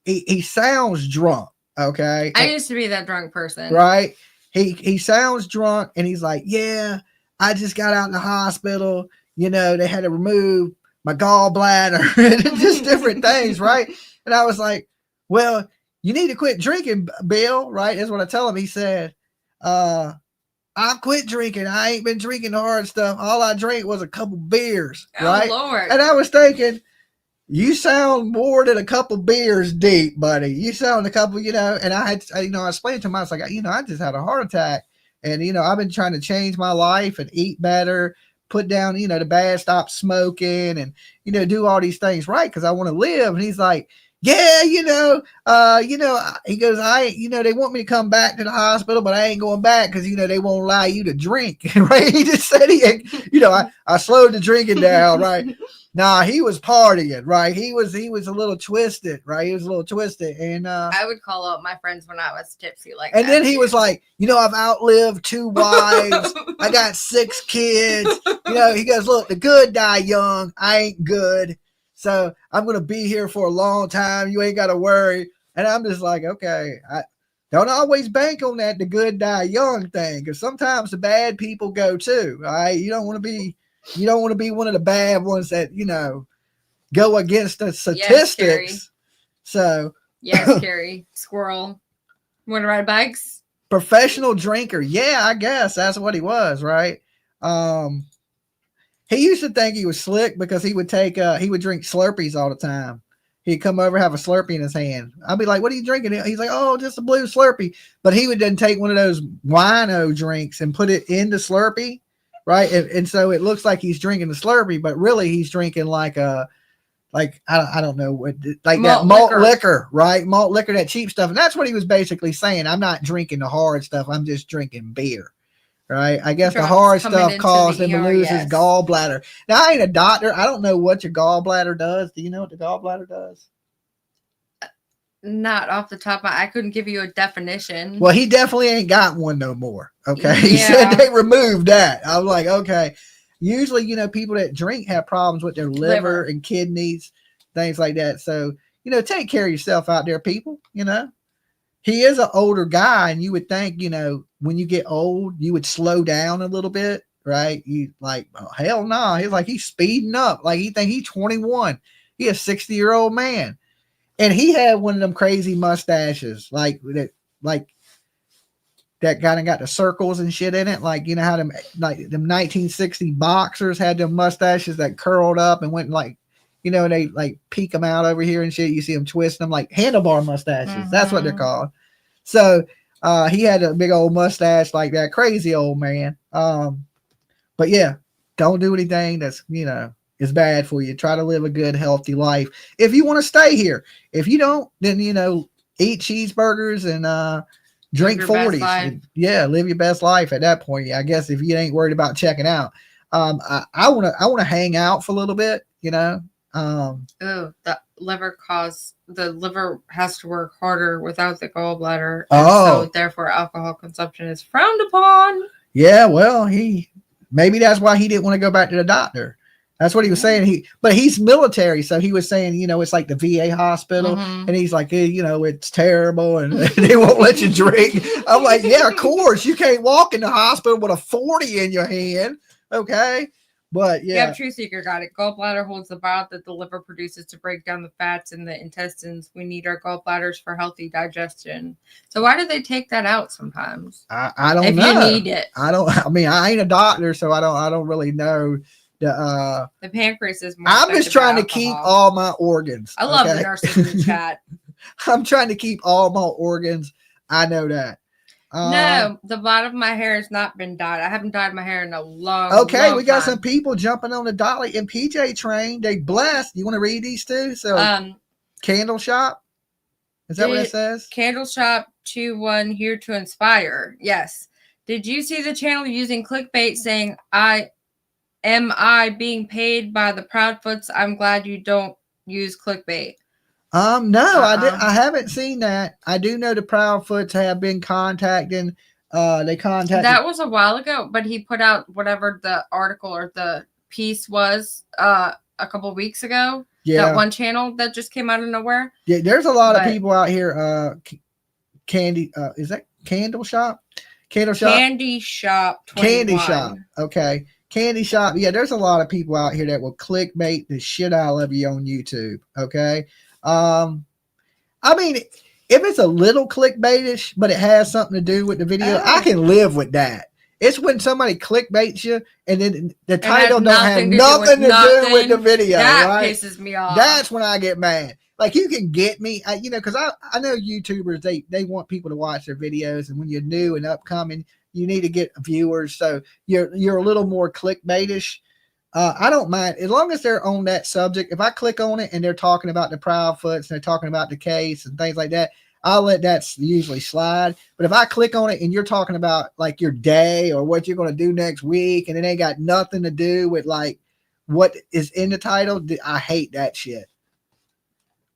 he sounds drunk, okay? I used to be that drunk person. Right? He sounds drunk, and he's like, yeah, I just got out in the hospital. You know, they had to remove my gallbladder and just different things, right? And I was like, well, you need to quit drinking, Bill, right? That's what I tell him. He said, I quit drinking. I ain't been drinking the hard stuff. All I drank was a couple beers, right? Lord. And I was thinking, you sound more than a couple beers deep, buddy. You sound a couple, and I explained to him, I was like, I just had a heart attack. And, I've been trying to change my life and eat better, put down, the bad, stop smoking and, do all these things right, because I want to live. And he's like, yeah, he goes, they want me to come back to the hospital, but I ain't going back because, they won't allow you to drink, right? He just said I slowed the drinking down, right? Nah, he was partying, right? He was a little twisted, right? He was a little twisted. And I would call up my friends when I was tipsy like and that. Then he was like, I've outlived 2 wives. I got 6 kids. He goes, look, the good die young. I ain't good. So I'm going to be here for a long time. You ain't got to worry. And I'm just like, okay, I don't always bank on that, the good die young thing. Because sometimes the bad people go too. All right. You don't want to be one of the bad ones that, go against the statistics. So, Yes, Carrie. Squirrel. Want to ride bikes? Professional drinker. Yeah, I guess that's what he was, right? He used to think he was slick because he would drink Slurpees all the time. He'd come over, have a Slurpee in his hand. I'd be like, "What are you drinking?" He's like, "Oh, just a blue Slurpee." But he would then take one of those wino drinks and put it in the Slurpee, right? And so it looks like he's drinking the Slurpee, but really he's drinking like I don't know what, like that malt liquor, right? Malt liquor, that cheap stuff. And that's what he was basically saying. I'm not drinking the hard stuff. I'm just drinking beer. Right. I guess the hard stuff caused him to lose his gallbladder. Now, I ain't a doctor. I don't know what your gallbladder does. Do you know what the gallbladder does? Not off the top of I couldn't give you a definition. Well, he definitely ain't got one no more. Okay. He said they removed that. I was like, okay. Usually, people that drink have problems with their liver and kidneys, things like that. So, take care of yourself out there, people. He is an older guy, and you would think, when you get old, you would slow down a little bit, right? You like, oh, hell no. He's like, he's speeding up. Like, he think he's 21. He a 60-year-old man. And he had one of them crazy mustaches, like that kind of got the circles and shit in it. Like, how them 1960 boxers had them mustaches that curled up and went like, they like peek them out over here and shit. You see them twisting them like handlebar mustaches. Mm-hmm. That's what they're called. So he had a big old mustache like that. Crazy old man. But yeah, don't do anything that's, is bad for you. Try to live a good, healthy life. If you want to stay here, if you don't, then, eat cheeseburgers and drink 40s. Yeah, live your best life at that point. I guess if you ain't worried about checking out. I want to hang out for a little bit, the liver has to work harder without the gallbladder. So therefore alcohol consumption is frowned upon. Yeah, well, maybe that's why he didn't want to go back to the doctor. That's what he was saying. But he's military, so he was saying, it's like the VA hospital, and he's like, it's terrible, and they won't let you drink. I'm like, yeah, of course, you can't walk in the hospital with a 40 in your hand, okay? But yeah, Truth Seeker got it. Gallbladder holds the bile that the liver produces to break down the fats in the intestines. We need our gallbladders for healthy digestion. So why do they take that out sometimes? I don't know. If you need it, I ain't a doctor, so I don't really know. The pancreas is more. I'm just trying to keep all my organs. I love the nurses in the chat. I'm trying to keep all my organs. I know that. No, the bottom of my hair has not been dyed. I haven't dyed my hair in a long we got some people jumping on the Dolly and PJ train. They blessed. You want to read these too? So Candle Shop. Is that what it says? Candle Shop 2-1 here to inspire. Yes. Did you see the channel using clickbait saying Am I being paid by the Proudfoots? I'm glad you don't use clickbait. No, I haven't seen that. I do know the Proudfoots have been contacting. They contacted. That was a while ago, but he put out whatever the article or the piece was a couple weeks ago. Yeah, that one channel that just came out of nowhere. Yeah, there's a lot of people out here. Candy, is that Candle Shop? Candle Shop. Candy Shop 21. Candy Shop. Okay. Candy Shop. Yeah, there's a lot of people out here that will clickbait the shit out of you on YouTube. Okay. If it's a little clickbaitish, but it has something to do with the video, I can live with that. It's when somebody clickbaits you and then the title don't have nothing to do with the video. That right? pisses me off. That's when I get mad. Like, you can get me, because I know YouTubers, they want people to watch their videos, and when you're new and upcoming, you need to get viewers. So you're a little more clickbaitish. I don't mind as long as they're on that subject. If I click on it and they're talking about the Proudfoots and they're talking about the case and things like that, I'll let that usually slide. But if I click on it and you're talking about like your day or what you're going to do next week, and it ain't got nothing to do with like what is in the title, I hate that shit.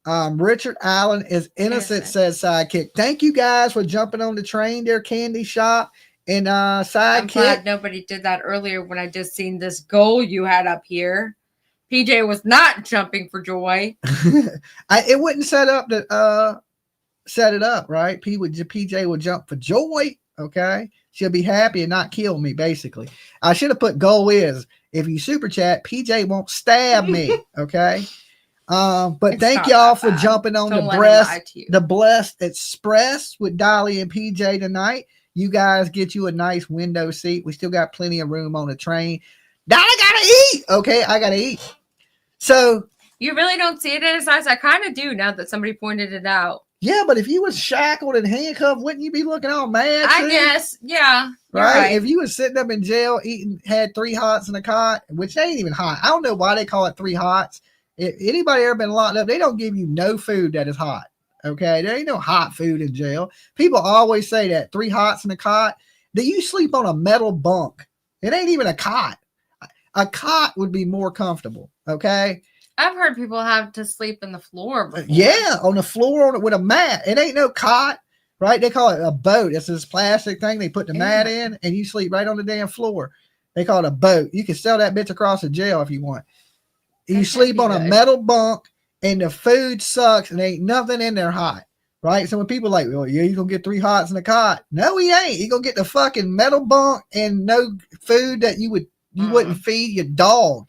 Richard Allen is innocent, says Sidekick. Thank you guys for jumping on the train there, Candy Shop. And Sidekick. I'm glad nobody did that earlier when I just seen this goal you had up here. PJ was not jumping for joy. It wouldn't set it up, right? PJ would jump for joy. Okay. She'll be happy and not kill me, basically. I should have put goal is if you super chat, PJ won't stab me. Okay. But It's thank not y'all that for bad. jumping on Don't the let him lie to you. Blessed Express with Dolly and PJ tonight. You guys get you a nice window seat. We still got plenty of room on the train. Dolly gotta eat. Okay, I gotta eat. So you really don't see it in his eyes. I kind of do now that somebody pointed it out. yeah, but if you was shackled and handcuffed, wouldn't you be looking all mad? I too? guess, yeah. Right? If you was sitting up in jail had 3 hots in a cot, which ain't even hot. I don't know why they call it 3 hots. If anybody ever been locked up, they don't give you no food that is hot. Okay, there ain't no hot food in jail. People always say that 3 hots in a cot. That you sleep on a metal bunk. It ain't even a cot. A cot would be more comfortable. Okay. I've heard people have to sleep in the floor before. Yeah, on the floor with a mat. It ain't no cot, right? They call it a boat. It's this plastic thing they put the mat in, and you sleep right on the damn floor. They call it a boat. You can sell that bitch across the jail if you want. You sleep on a metal bunk, and the food sucks, and ain't nothing in there hot, right? So when people are like, well, yeah, you gonna get 3 hots in a cot. No, he ain't. You gonna get the fucking metal bunk and no food that you wouldn't feed your dog.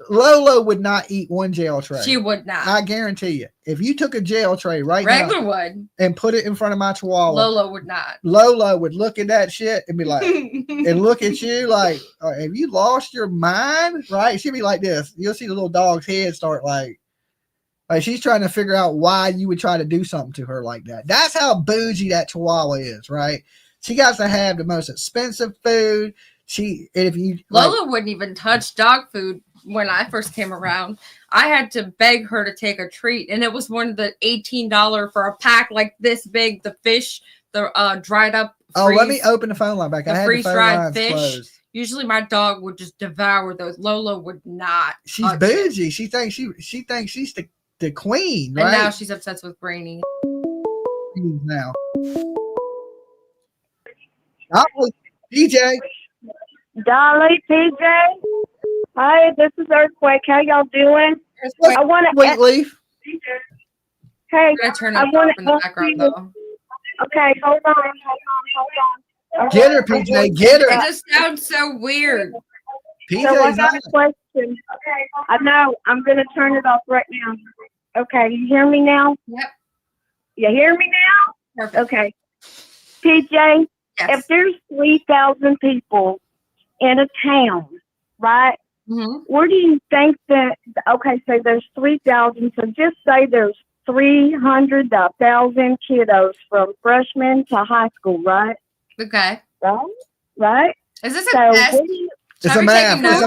Lolo would not eat 1 jail tray. She would not. I guarantee you. If you took a jail tray right Regular now would. and put it in front of my chihuahua, Lolo would not. Lolo would look at that shit and be like, and look at you like, have you lost your mind? Right? She'd be like this. You'll see the little dog's head start like she's trying to figure out why you would try to do something to her like that. That's how bougie that chihuahua is, right? She got to have the most expensive food. Lola wouldn't even touch dog food when I first came around. I had to beg her to take a treat, and it was one of the $18 for a pack like this big. The fish, the dried up. Let me open the phone line back. I had the phone freeze-dried lines fish. closed. Usually, my dog would just devour those. Lola would not. She's bougie. She thinks she's the queen, right? And now she's obsessed with Brainy. Now, DJ. Dolly, PJ. Hi, this is Earthquake. How y'all doing? I want to. Wait, leaf. Hey, I turn I it want off in the background though. Okay, hold on. Get her, PJ. Get her. It just sounds so weird. So I got a question. I know. I'm going to turn it off right now. Okay, you hear me now? Yep. You hear me now? Perfect. Okay. PJ, Yes. if there's 3,000 people in a town, right? Mm-hmm. Where do you think that? Okay, so there's 3,000. So just say there's 300 to 1,000 kiddos from freshman to high school, right? Okay. Right. Is this a test? It's a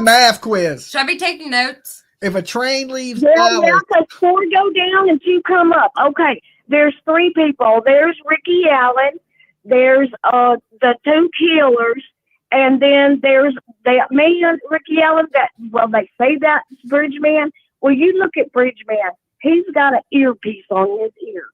math quiz. Should I be taking notes? If a train leaves Yeah, because 4 go down and 2 come up. Okay, there's 3 people. There's Ricky Allen. There's the 2 killers. And then there's that man, Ricky Allen, they say that's Bridgeman. Well, you look at Bridgeman. He's got an earpiece on his ear.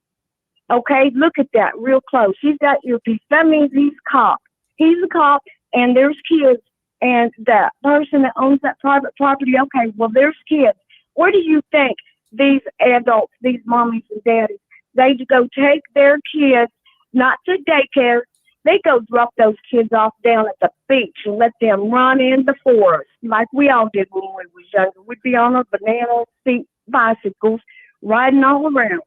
Okay, look at that real close. He's got earpiece. That means he's a cop. He's a cop, and there's kids. And that person that owns that private property, okay, well, there's kids. Where do you think these adults, these mommies and daddies, they go take their kids, not to daycare, they go drop those kids off down at the beach and let them run in the forest like we all did when we was younger. We'd be on our banana seat bicycles riding all around.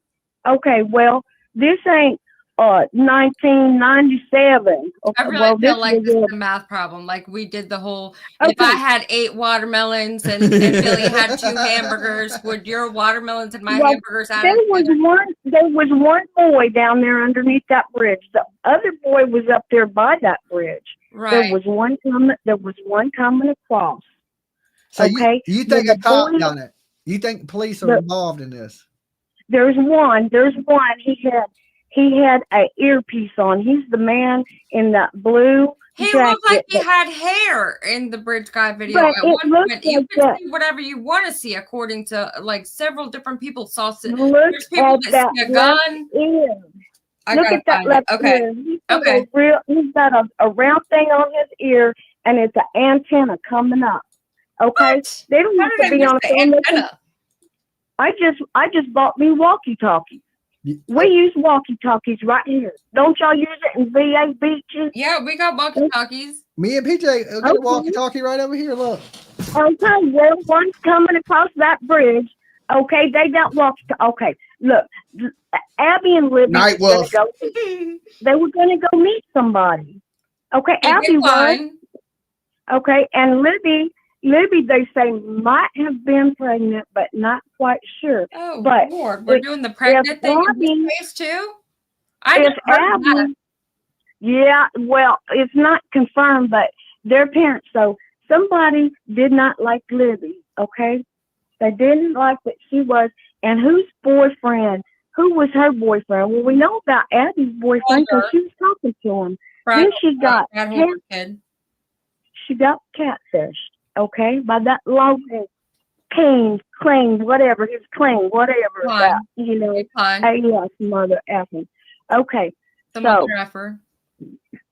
Okay, well, this ain't 1997. Okay, I really well, feel like this was is a math problem. Like we did the whole, if I had 8 watermelons and Billy had 2 hamburgers, would your watermelons and my hamburgers add there was one boy down there underneath that bridge. The other boy was up there by that bridge. Right. There was one coming across. So okay. You think a cop done it? You think police are involved in this? There's one. He had a earpiece on. He's the man in that blue He jacket. looked like he had hair in the Bridge Guy video. But At it one looked point, you like can that. see whatever you want to see, according to like several different people saw. Look There's people at that see a left gun. ear. I Look gotta at that find left it. Okay. ear. Okay. He's got a round thing on his ear, and it's an antenna coming up. Okay, What? they don't How have did to I be miss on a the phone. antenna? I just bought me walkie-talkies. We use walkie-talkies right here. Don't y'all use it in VA beaches? Yeah, we got walkie-talkies. Me and PJ got a walkie-talkie right over here. Look. Okay, well, one's coming across that bridge. Okay, they don't walk. Okay, look, Abby and Libby Night were Wolf. gonna go. They were going to go meet somebody. Okay, Hey, Abby good was. line. Okay, and Libby, they say might have been pregnant, but not quite sure. Oh, But Lord, we're if- doing the pregnant if thing in Abby- this case too? I if never heard of that. Abby, yeah, well, it's not confirmed, but their parents. So somebody did not like Libby. Okay, they didn't like that she was, and whose boyfriend? Who was her boyfriend? Well, we know about Abby's boyfriend because she was talking to him. Then she got she got catfished. Okay, by that Logan claimed whatever his claim, whatever that alias mother effing. Okay, The so mother effer.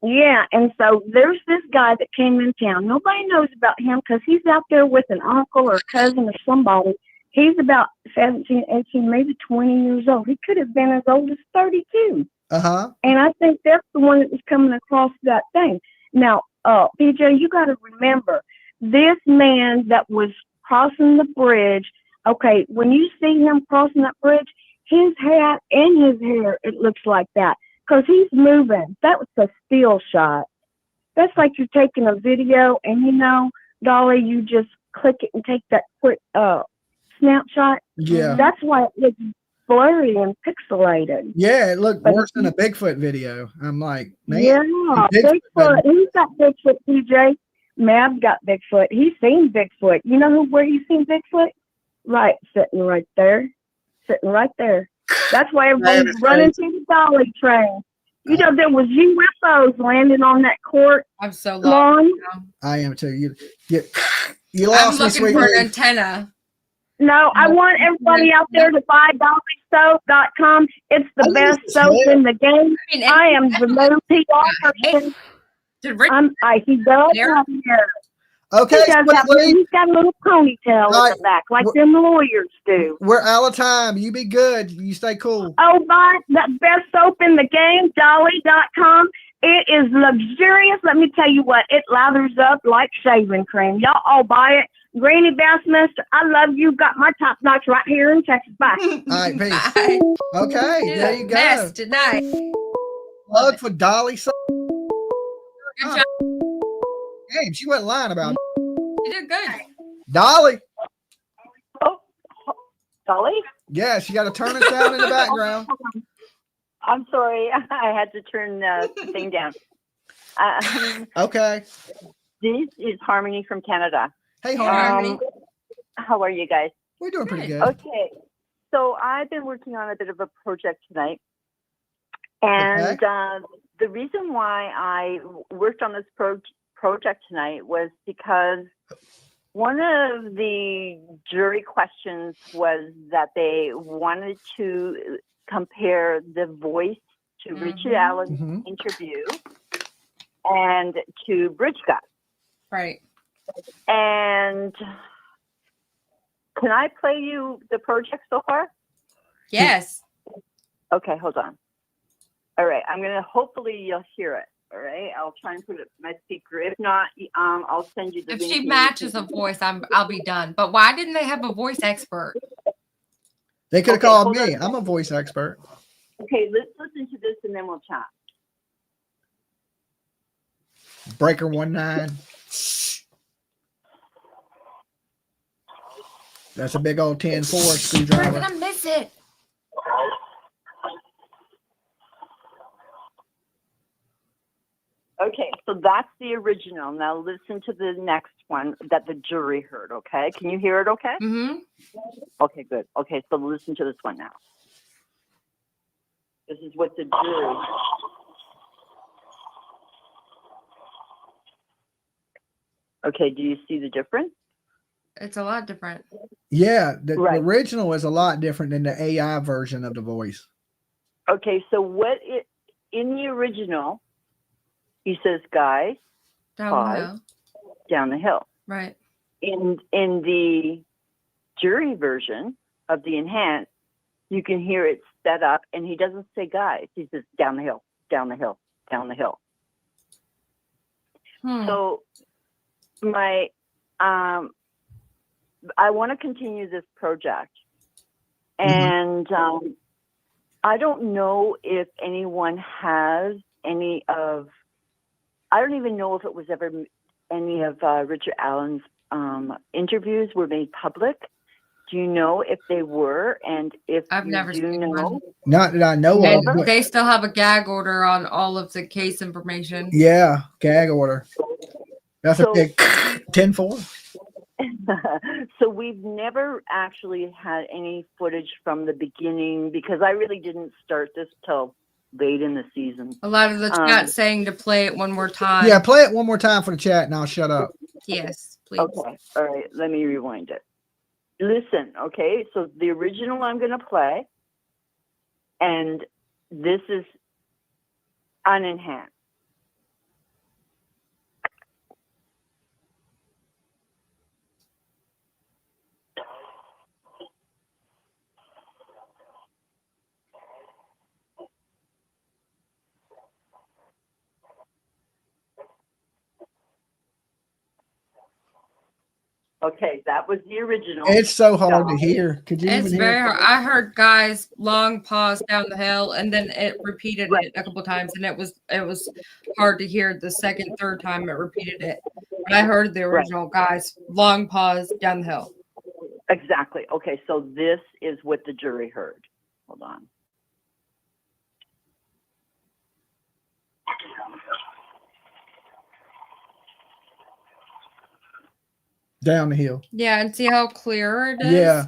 yeah, and so there's this guy that came in town. Nobody knows about him because he's out there with an uncle or cousin or somebody. He's about 17, 18, maybe 20 years old. He could have been as old as 32. Uh-huh. And I think that's the one that was coming across that thing. Now, PJ, you got to remember, this man that was crossing the bridge, okay, when you see him crossing that bridge, his hat and his hair, it looks like that. Because he's moving. That was a still shot. That's like you're taking a video and, Dolly, you just click it and take that quick snapshot. Yeah. That's why it looks blurry and pixelated. Yeah, it looked worse than a Bigfoot video. I'm like, man. Yeah, Bigfoot. Who's got Bigfoot, PJ? Mab got Bigfoot. He's seen Bigfoot. You know where he's seen Bigfoot? Right, sitting right there. That's why everybody's running to the Dolly train. There was UFOs landing on that court. I'm so lawn. I am too. You lost me, I'm sweet looking for Lee. an antenna. No, I want everybody out there to buy DollySoap.com. It's the best soap in the game. I am the no PR person. He does have hair. Okay, He does have hair. He's got a little ponytail in the back, like them lawyers do. We're out of time. You be good. You stay cool. Oh, buy the best soap in the game, Dolly.com. It is luxurious. Let me tell you what, it lathers up like shaving cream. Y'all all buy it. Granny Bassmaster, I love you. Got my top notch right here in Texas. Bye. All right, peace. Okay, there you go. Best tonight. Plug for Dolly. Good job. Game, she wasn't lying about it. You did good. Dolly. Dolly? Yeah, she got to turn us down in the background. I'm sorry. I had to turn the thing down. Okay. This is Harmony from Canada. Hey, Harmony. How are you guys? We're doing pretty good. Okay. So I've been working on a bit of a project tonight. And the reason why I worked on this project tonight was because one of the jury questions was that they wanted to compare the voice to Richard Allen's interview and to Bridge Guy. Right. And can I play you the project so far? Yes. Okay, hold on. All right, I'm going to, hopefully you'll hear it. All right, I'll try and put it in my speaker. If not, I'll send you the If link. she matches a voice, I'll be done. But why didn't they have a voice expert? They could have called me. I'm a voice expert. Okay, let's listen to this and then we'll chat. Breaker 19. That's a big old 10-4 screwdriver. Where did I miss it? Okay, so that's the original. Now listen to the next one that the jury heard, okay? Can you hear it okay? Mm-hmm. Okay, good. Okay, so listen to this one now. This is what the jury... Okay, do you see the difference? It's a lot different. Yeah, the original is a lot different than the AI version of the voice. Okay, so in the original, he says, guys, Down down the hill. Right. In the jury version of the enhanced, you can hear it sped up, and he doesn't say guys. He says down the hill, down the hill, down the hill. So I want to continue this project, And I don't know if anyone has any of, I don't even know if it was ever any of Richard Allen's interviews were made public. Do you know if they were? And if I've you never do seen know, one. Not that I know And of. But they still have a gag order on all of the case information. yeah, gag order. That's So- a big 10-4. so we've never actually had any footage from the beginning because I really didn't start this till late in the season. A lot of the chat saying to play it one more time. Yeah, play it one more time for the chat and I'll shut up. Yes, please. Okay. All right. Let me rewind it. Listen, okay? So the original I'm going to play, and this is unenhanced. Okay, that was the original. It's so hard to hear. Could you It's even very hear? hard. I heard guys long pause down the hill, and then it repeated it a couple times, and it was hard to hear the second, third time it repeated it. But I heard the original guys long pause down the hill. Exactly. Okay, so this is what the jury heard. Hold on. Down the hill. Yeah, and see how clear it is? Yeah.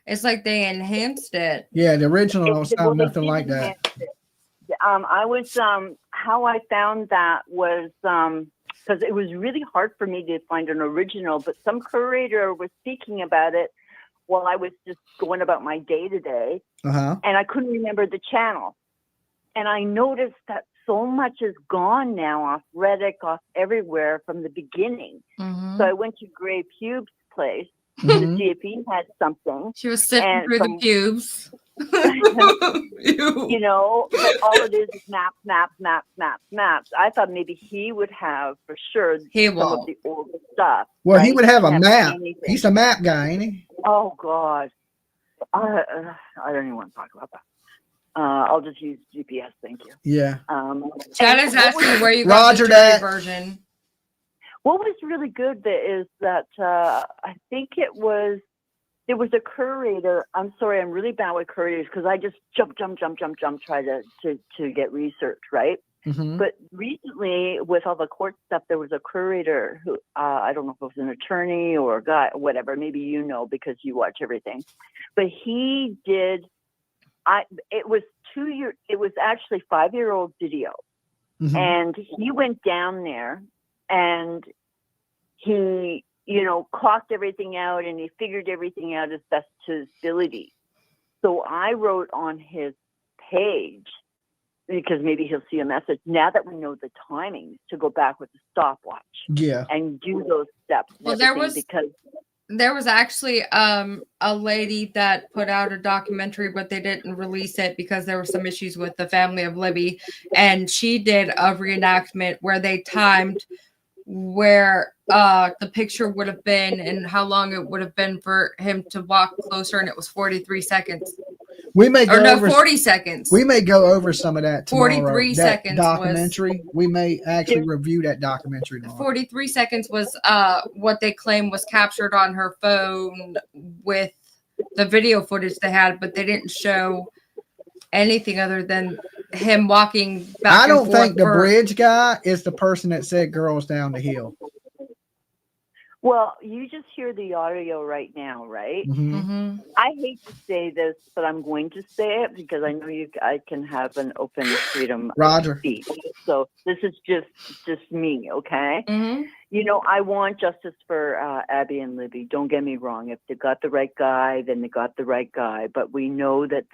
It's like they enhanced it. Yeah, the original don't Well, sound they nothing like did that. enhance it. I was how I found that was because it was really hard for me to find an original, but some curator was speaking about it while I was just going about my day to day, Uh-huh. and I couldn't remember the channel. And I noticed that so much is gone now off Reddit, off everywhere from the beginning. Mhm. So I went to Gray Pube's place to Mhm. see if he had something. She was sifting And through from- the pubes. You know, but all it is maps. I thought maybe he would have for sure He some won't. of the older stuff. Well, he right? would have a Doesn't map. anything. He's a map guy, ain't he? Oh God, I don't even want to talk about that. I'll just use GPS. Thank you. Yeah. Chad and is what asking was- where you got Roger the jury that. version. What was really good is that I think there was a curator. I'm sorry, I'm really bad with curators because I just jump, try to get research, right? Mhm. But recently, with all the court stuff, there was a curator who I don't know if it was an attorney or a guy, whatever. Maybe you know because you watch everything. But he did. It was 2 year. It was actually 5-year-old video, Mhm. and he went down there and he, clocked everything out and he figured everything out as best to his ability. So I wrote on his page, because maybe he'll see a message, now that we know the timings, to go back with the stopwatch Yeah. and do those steps. and Well, there everything, was- because There was actually a lady that put out a documentary, but they didn't release it because there were some issues with the family of Libby. And she did a reenactment where they timed where the picture would have been and how long it would have been for him to walk closer, and it was 43 seconds. We may go Or no, over 40 seconds. We may go over some of that tomorrow. 43 that seconds was- documentary. We may actually review that documentary tomorrow. 43 seconds was what they claim was captured on her phone with the video footage they had, but they didn't show anything other than him walking back I and don't forth think the for- bridge guy is the person that said girls down the hill. well, you just hear the audio right now, right? Mhm. Mhm. I hate to say this, but I'm going to say it because I know I can have an open freedom Roger. of speech. So this is just me, okay? Mhm. I want justice for Abby and Libby. Don't get me wrong. If they got the right guy, then they got the right guy. But we know that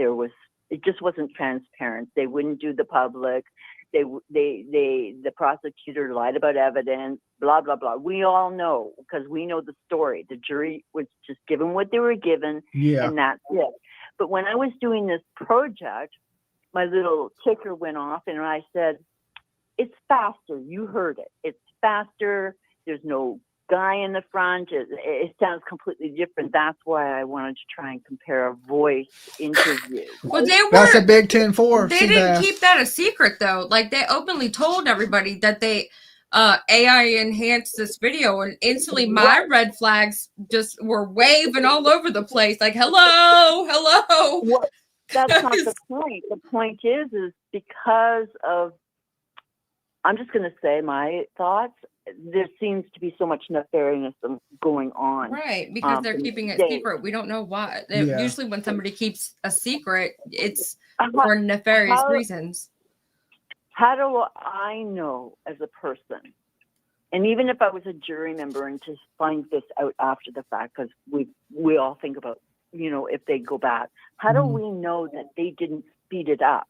it just wasn't transparent. They wouldn't do the public. The prosecutor lied about evidence, blah, blah, blah. We all know because we know the story. The jury was just given what they were given, Yeah. and that's it. But when I was doing this project, my little ticker went off and I said, it's faster. You heard it. It's faster. There's no guy in the front, it sounds completely different. That's why I wanted to try and compare a voice interview. Well, they were. That's a big 10-4. They didn't keep that a secret though. Like they openly told everybody that they AI enhanced this video, and instantly my red flags just were waving all over the place. Like, hello. Well, that's not the point. The point is because of, I'm just going to say my thoughts. There seems to be so much nefarious going on. Right, because they're keeping it secret. We don't know why. Usually when somebody keeps a secret, it's for nefarious reasons. How do I know as a person, and even if I was a jury member, and to find this out after the fact, because we all think about, if they go back, how do we know that they didn't speed it up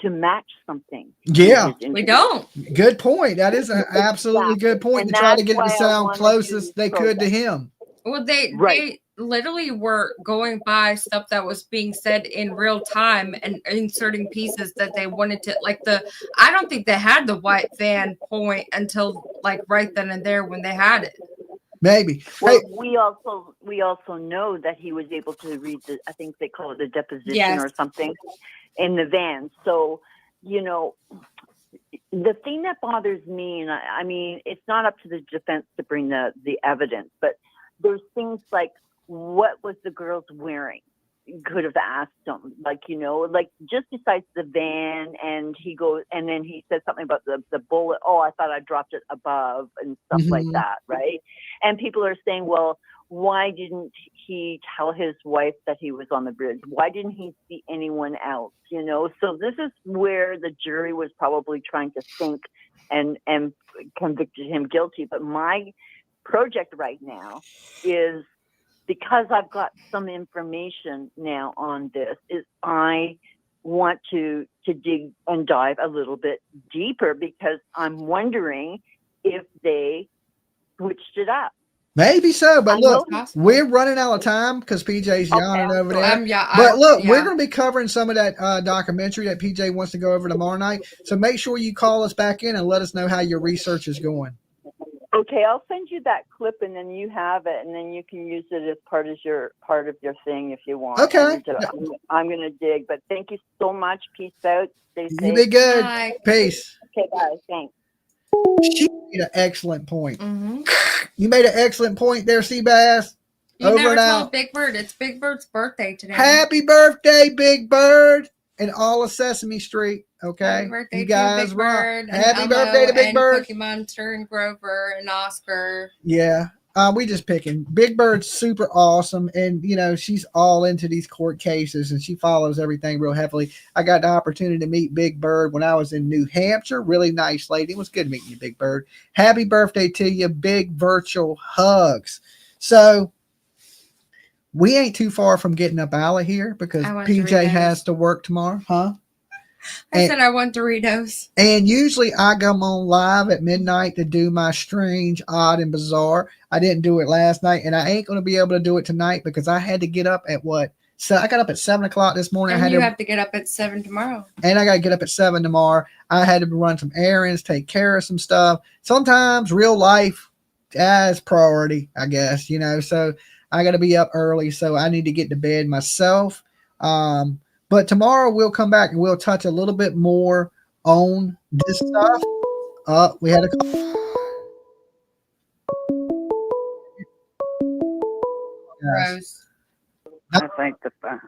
to match something? Yeah, we don't. Good point. That is an absolutely good point, to try to get it to sound closest they could to him. Well, they literally were going by stuff that was being said in real time and inserting pieces that they wanted to, I don't think they had the white van point until right then and there when they had it. Maybe. Well, we also know that he was able to read I think they call it the deposition or something in the van. So, the thing that bothers me, and I mean, it's not up to the defense to bring the evidence, but there's things like, what was the girls wearing? Could have asked them, just besides the van, and he goes, and then he says something about the bullet. Oh, I thought I dropped it above and stuff like that, right? And people are saying, well, why didn't he tell his wife that he was on the bridge? Why didn't he see anyone else? So this is where the jury was probably trying to think and convicted him guilty. But my project right now is, because I've got some information now on this, is I want to dig and dive a little bit deeper, because I'm wondering if they switched it up. Maybe so, but look, we're running out of time because PJ's yawning over there. We're going to be covering some of that documentary that PJ wants to go over tomorrow night. So make sure you call us back in and let us know how your research is going. Okay, I'll send you that clip, and then you have it, and then you can use it as part of your thing if you want. Okay. I'm going to dig, but thank you so much. Peace out. Stay safe. You be good. Bye. Peace. Okay, guys. Thanks. She made an excellent point. Mm-hmm. You made an excellent point there, Seabass. You never told Big Bird. It's Big Bird's birthday today. Happy birthday, Big Bird, and all of Sesame Street. Okay, happy birthday you guys to Big Bird. Happy birthday to Big Bird, Cookie Monster, and Grover, and Oscar. Yeah, we just picking. Big Bird's super awesome, and she's all into these court cases, and she follows everything real heavily. I got the opportunity to meet Big Bird when I was in New Hampshire. Really nice lady. It was good meeting you, Big Bird. Happy birthday to you. Big virtual hugs. So we ain't too far from getting up out of here because PJ has to work tomorrow, huh? I said I want Doritos. And usually I come on live at midnight to do my strange, odd, and bizarre. I didn't do it last night, and I ain't going to be able to do it tonight because I had to get up at So I got up at 7 o'clock this morning. And you have to get up at 7 tomorrow. And I got to get up at 7 tomorrow. I had to run some errands, take care of some stuff. Sometimes real life as priority, I guess, so I got to be up early. So I need to get to bed myself. But tomorrow we'll come back and we'll touch a little bit more on this stuff. We had a call. Rose. I think the phone.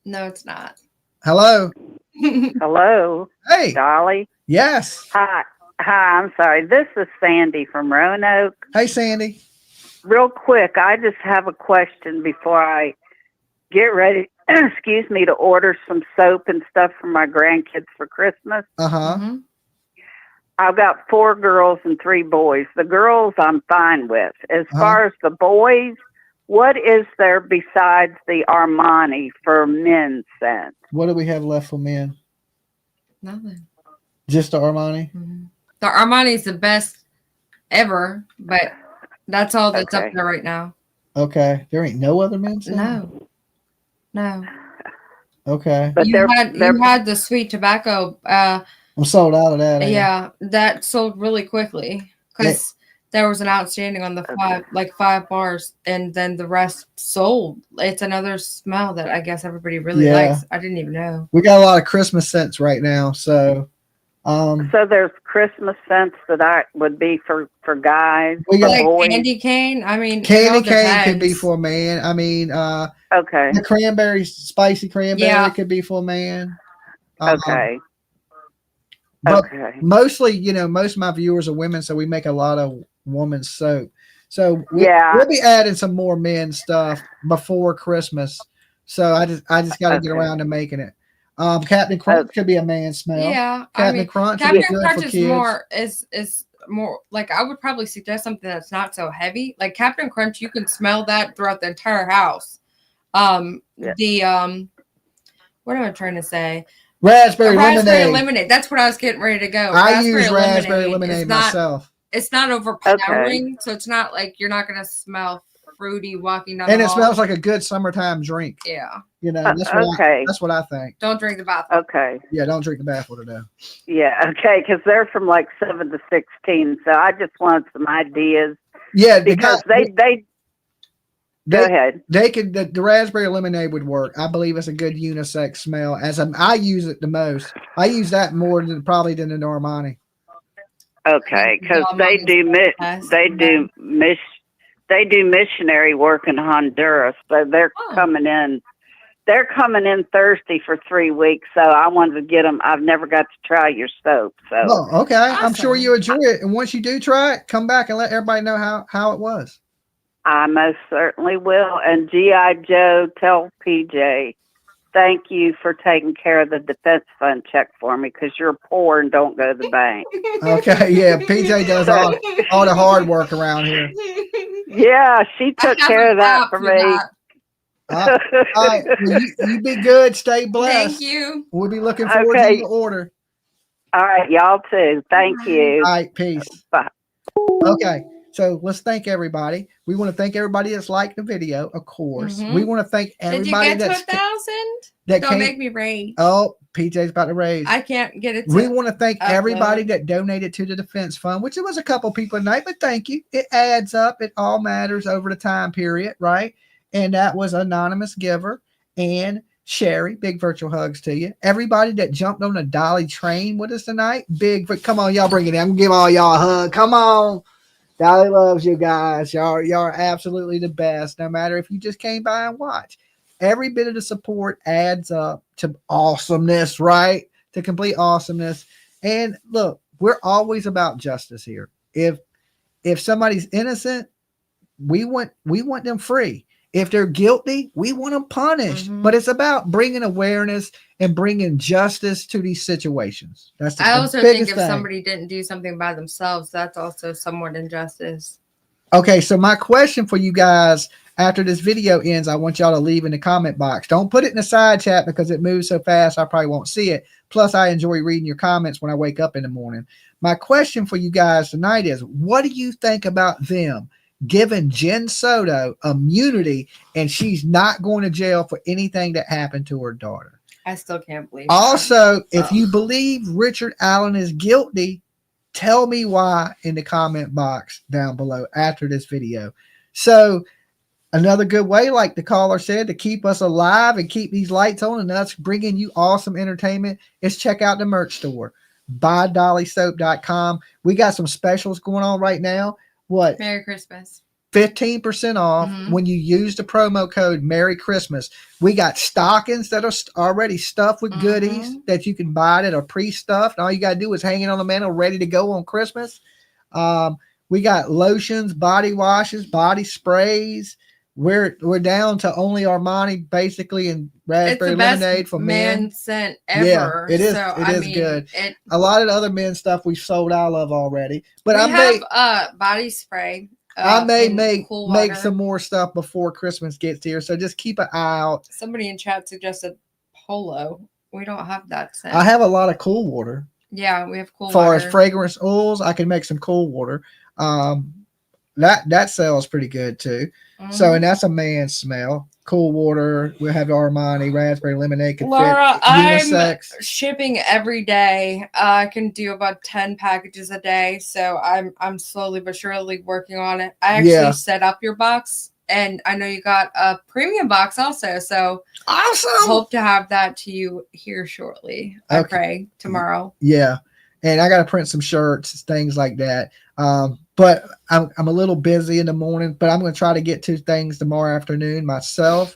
No, it's not. Hello. Hello. Hey. Dolly. Yes. Hi. I'm sorry. This is Sandy from Roanoke. Hey, Sandy. Real quick, I just have a question before I get ready. Excuse me, to order some soap and stuff for my grandkids for Christmas. Mm-hmm. I've got 4 girls and 3 boys. The girls I'm fine with. As far as the boys, what is there besides the Armani for men's scent? What do we have left for men? Nothing. Just the Armani? Mm-hmm. The Armani is the best ever, but that's all that's up there right now. Okay. There ain't no other men's scent? No. Okay. But you had the sweet tobacco. I'm sold out of that. Yeah, that sold really quickly because There was an outstanding on the five bars, and then the rest sold. It's another smell that I guess everybody really likes. I didn't even know. We got a lot of Christmas scents right now, so. So there's Christmas scents that I would be for guys. We got Like boys. candy cane. I mean, Candy cane could be for a man. I mean, okay. the cranberry, spicy cranberry could be for a man. Okay. But okay. mostly, most of my viewers are women, so we make a lot of women's soap. So we'll be adding some more men's stuff before Christmas. So I just got to get around to making it. Captain Crunch could be a man smell. Yeah, Captain Crunch Captain is good Crunch for is kids. more is more like I would probably suggest something that's not so heavy. Like Captain Crunch, you can smell that throughout the entire house. The what am I trying to say? Raspberry lemonade. That's what I was getting ready to go. I use raspberry lemonade myself. It's not overpowering, so it's not like you're not gonna smell fruity walking down. And the it hall. smells like a good summertime drink. Yeah. That's what I think. Don't drink the bath. Okay. Yeah, don't drink the bathwater though. Yeah, okay, because they're from like 7 to 16, so I just wanted some ideas. Yeah, because they go ahead. They could the raspberry lemonade would work. I believe it's a good unisex smell. I use it the most. I use that more than probably than the Normani. Okay, because they do missionary work in Honduras, so they're coming in. They're coming in Thursday for 3 weeks, so I wanted to get them. I've never got to try your soap, so. Oh, okay. Awesome. I'm sure you enjoy it, and once you do try it, come back and let everybody know how it was. I most certainly will. And G.I. Joe, tell PJ, thank you for taking care of the defense fund check for me because you're poor and don't go to the bank. Okay, yeah. PJ does all the hard work around here. Yeah, she took care of that for me. All right. Well, you be good. Stay blessed. Thank you. We'll be looking forward to your order. All right. Y'all too. Thank you. All right. Peace. Bye. Okay. So let's thank everybody. We want to thank everybody that's liked the video, of course. We want to thank everybody Did you get to 1,000? Don't make me rage. Oh, PJ's about to rage. I can't get it. We want to thank everybody that donated to the defense fund, which it was a couple people tonight, but thank you. It adds up. It all matters over the time period, right? And that was Anonymous Giver and Sherry. Big virtual hugs to you. Everybody that jumped on the Dolly train with us tonight. Come on, y'all bring it in. I'm going to give all y'all a hug. Come on. Dolly loves you guys. Y'all are absolutely the best, no matter if you just came by and watch. Every bit of the support adds up to awesomeness, right? To complete awesomeness. And look, we're always about justice here. If somebody's innocent, we want them free. If they're guilty, we want them punished. But it's about bringing awareness and bringing justice to these situations. That's I also think if somebody didn't do something by themselves, that's also somewhat injustice. Okay, so my question for you guys after this video ends, I want y'all to leave in the comment box. Don't put it in the side chat because it moves so fast I probably won't see it. Plus, I enjoy reading your comments when I wake up in the morning. My question for you guys tonight is, what do you think about them giving Jen Sodo immunity and she's not going to jail for anything that happened to her daughter? I still can't believe Also, if you believe Richard Allen is guilty, tell me why in the comment box down below after this video. So another good way, like the caller said, to keep us alive and keep these lights on and us bringing you awesome entertainment is check out the merch store, buydollysoap.com. We got some specials going on right now. What? Merry Christmas. 15% off when you use the promo code Merry Christmas. We got stockings that are already stuffed with goodies that you can buy that are pre-stuffed. All you got to do is hang it on the mantle ready to go on Christmas. We got lotions, body washes, body sprays. We're down to only Armani basically and raspberry lemonade for men. Scent ever. Yeah, it is. So, it is good. A lot of the other men's stuff we've sold out of already. But we have body spray. I may make some more stuff before Christmas gets here, so just keep an eye out. Somebody in chat suggested Polo. We don't have that scent. I have a lot of cool water. Yeah, we have cool water. As far as fragrance oils, I can make some cool water. That sells pretty good too. So, and that's a man's smell. Cool Water. We'll have Armani, Raspberry Lemonade. Could Laura, fit I'm unisex. shipping every day. I can do about 10 packages a day, so I'm slowly but surely working on it. I actually set up your box, and I know you got a premium box also, so awesome. Hope to have that to you here shortly. I pray tomorrow. Yeah, and I got to print some shirts, things like that. But I'm a little busy in the morning, but I'm going to try to get 2 things tomorrow afternoon myself.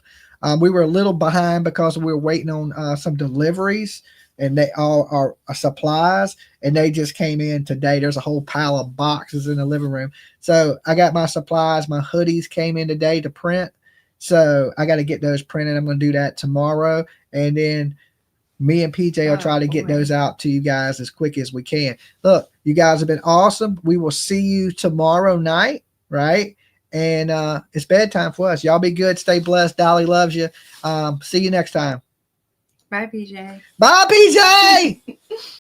We were a little behind because we were waiting on some deliveries, and they all are supplies, and they just came in today. There's a whole pile of boxes in the living room. So I got my supplies. My hoodies came in today to print. So I got to get those printed. I'm going to do that tomorrow. And then me and PJ will try to get those out to you guys as quick as we can. Look, you guys have been awesome. We will see you tomorrow night, right? And it's bedtime for us. Y'all be good. Stay blessed. Dolly loves you. See you next time. Bye, PJ. Bye, PJ.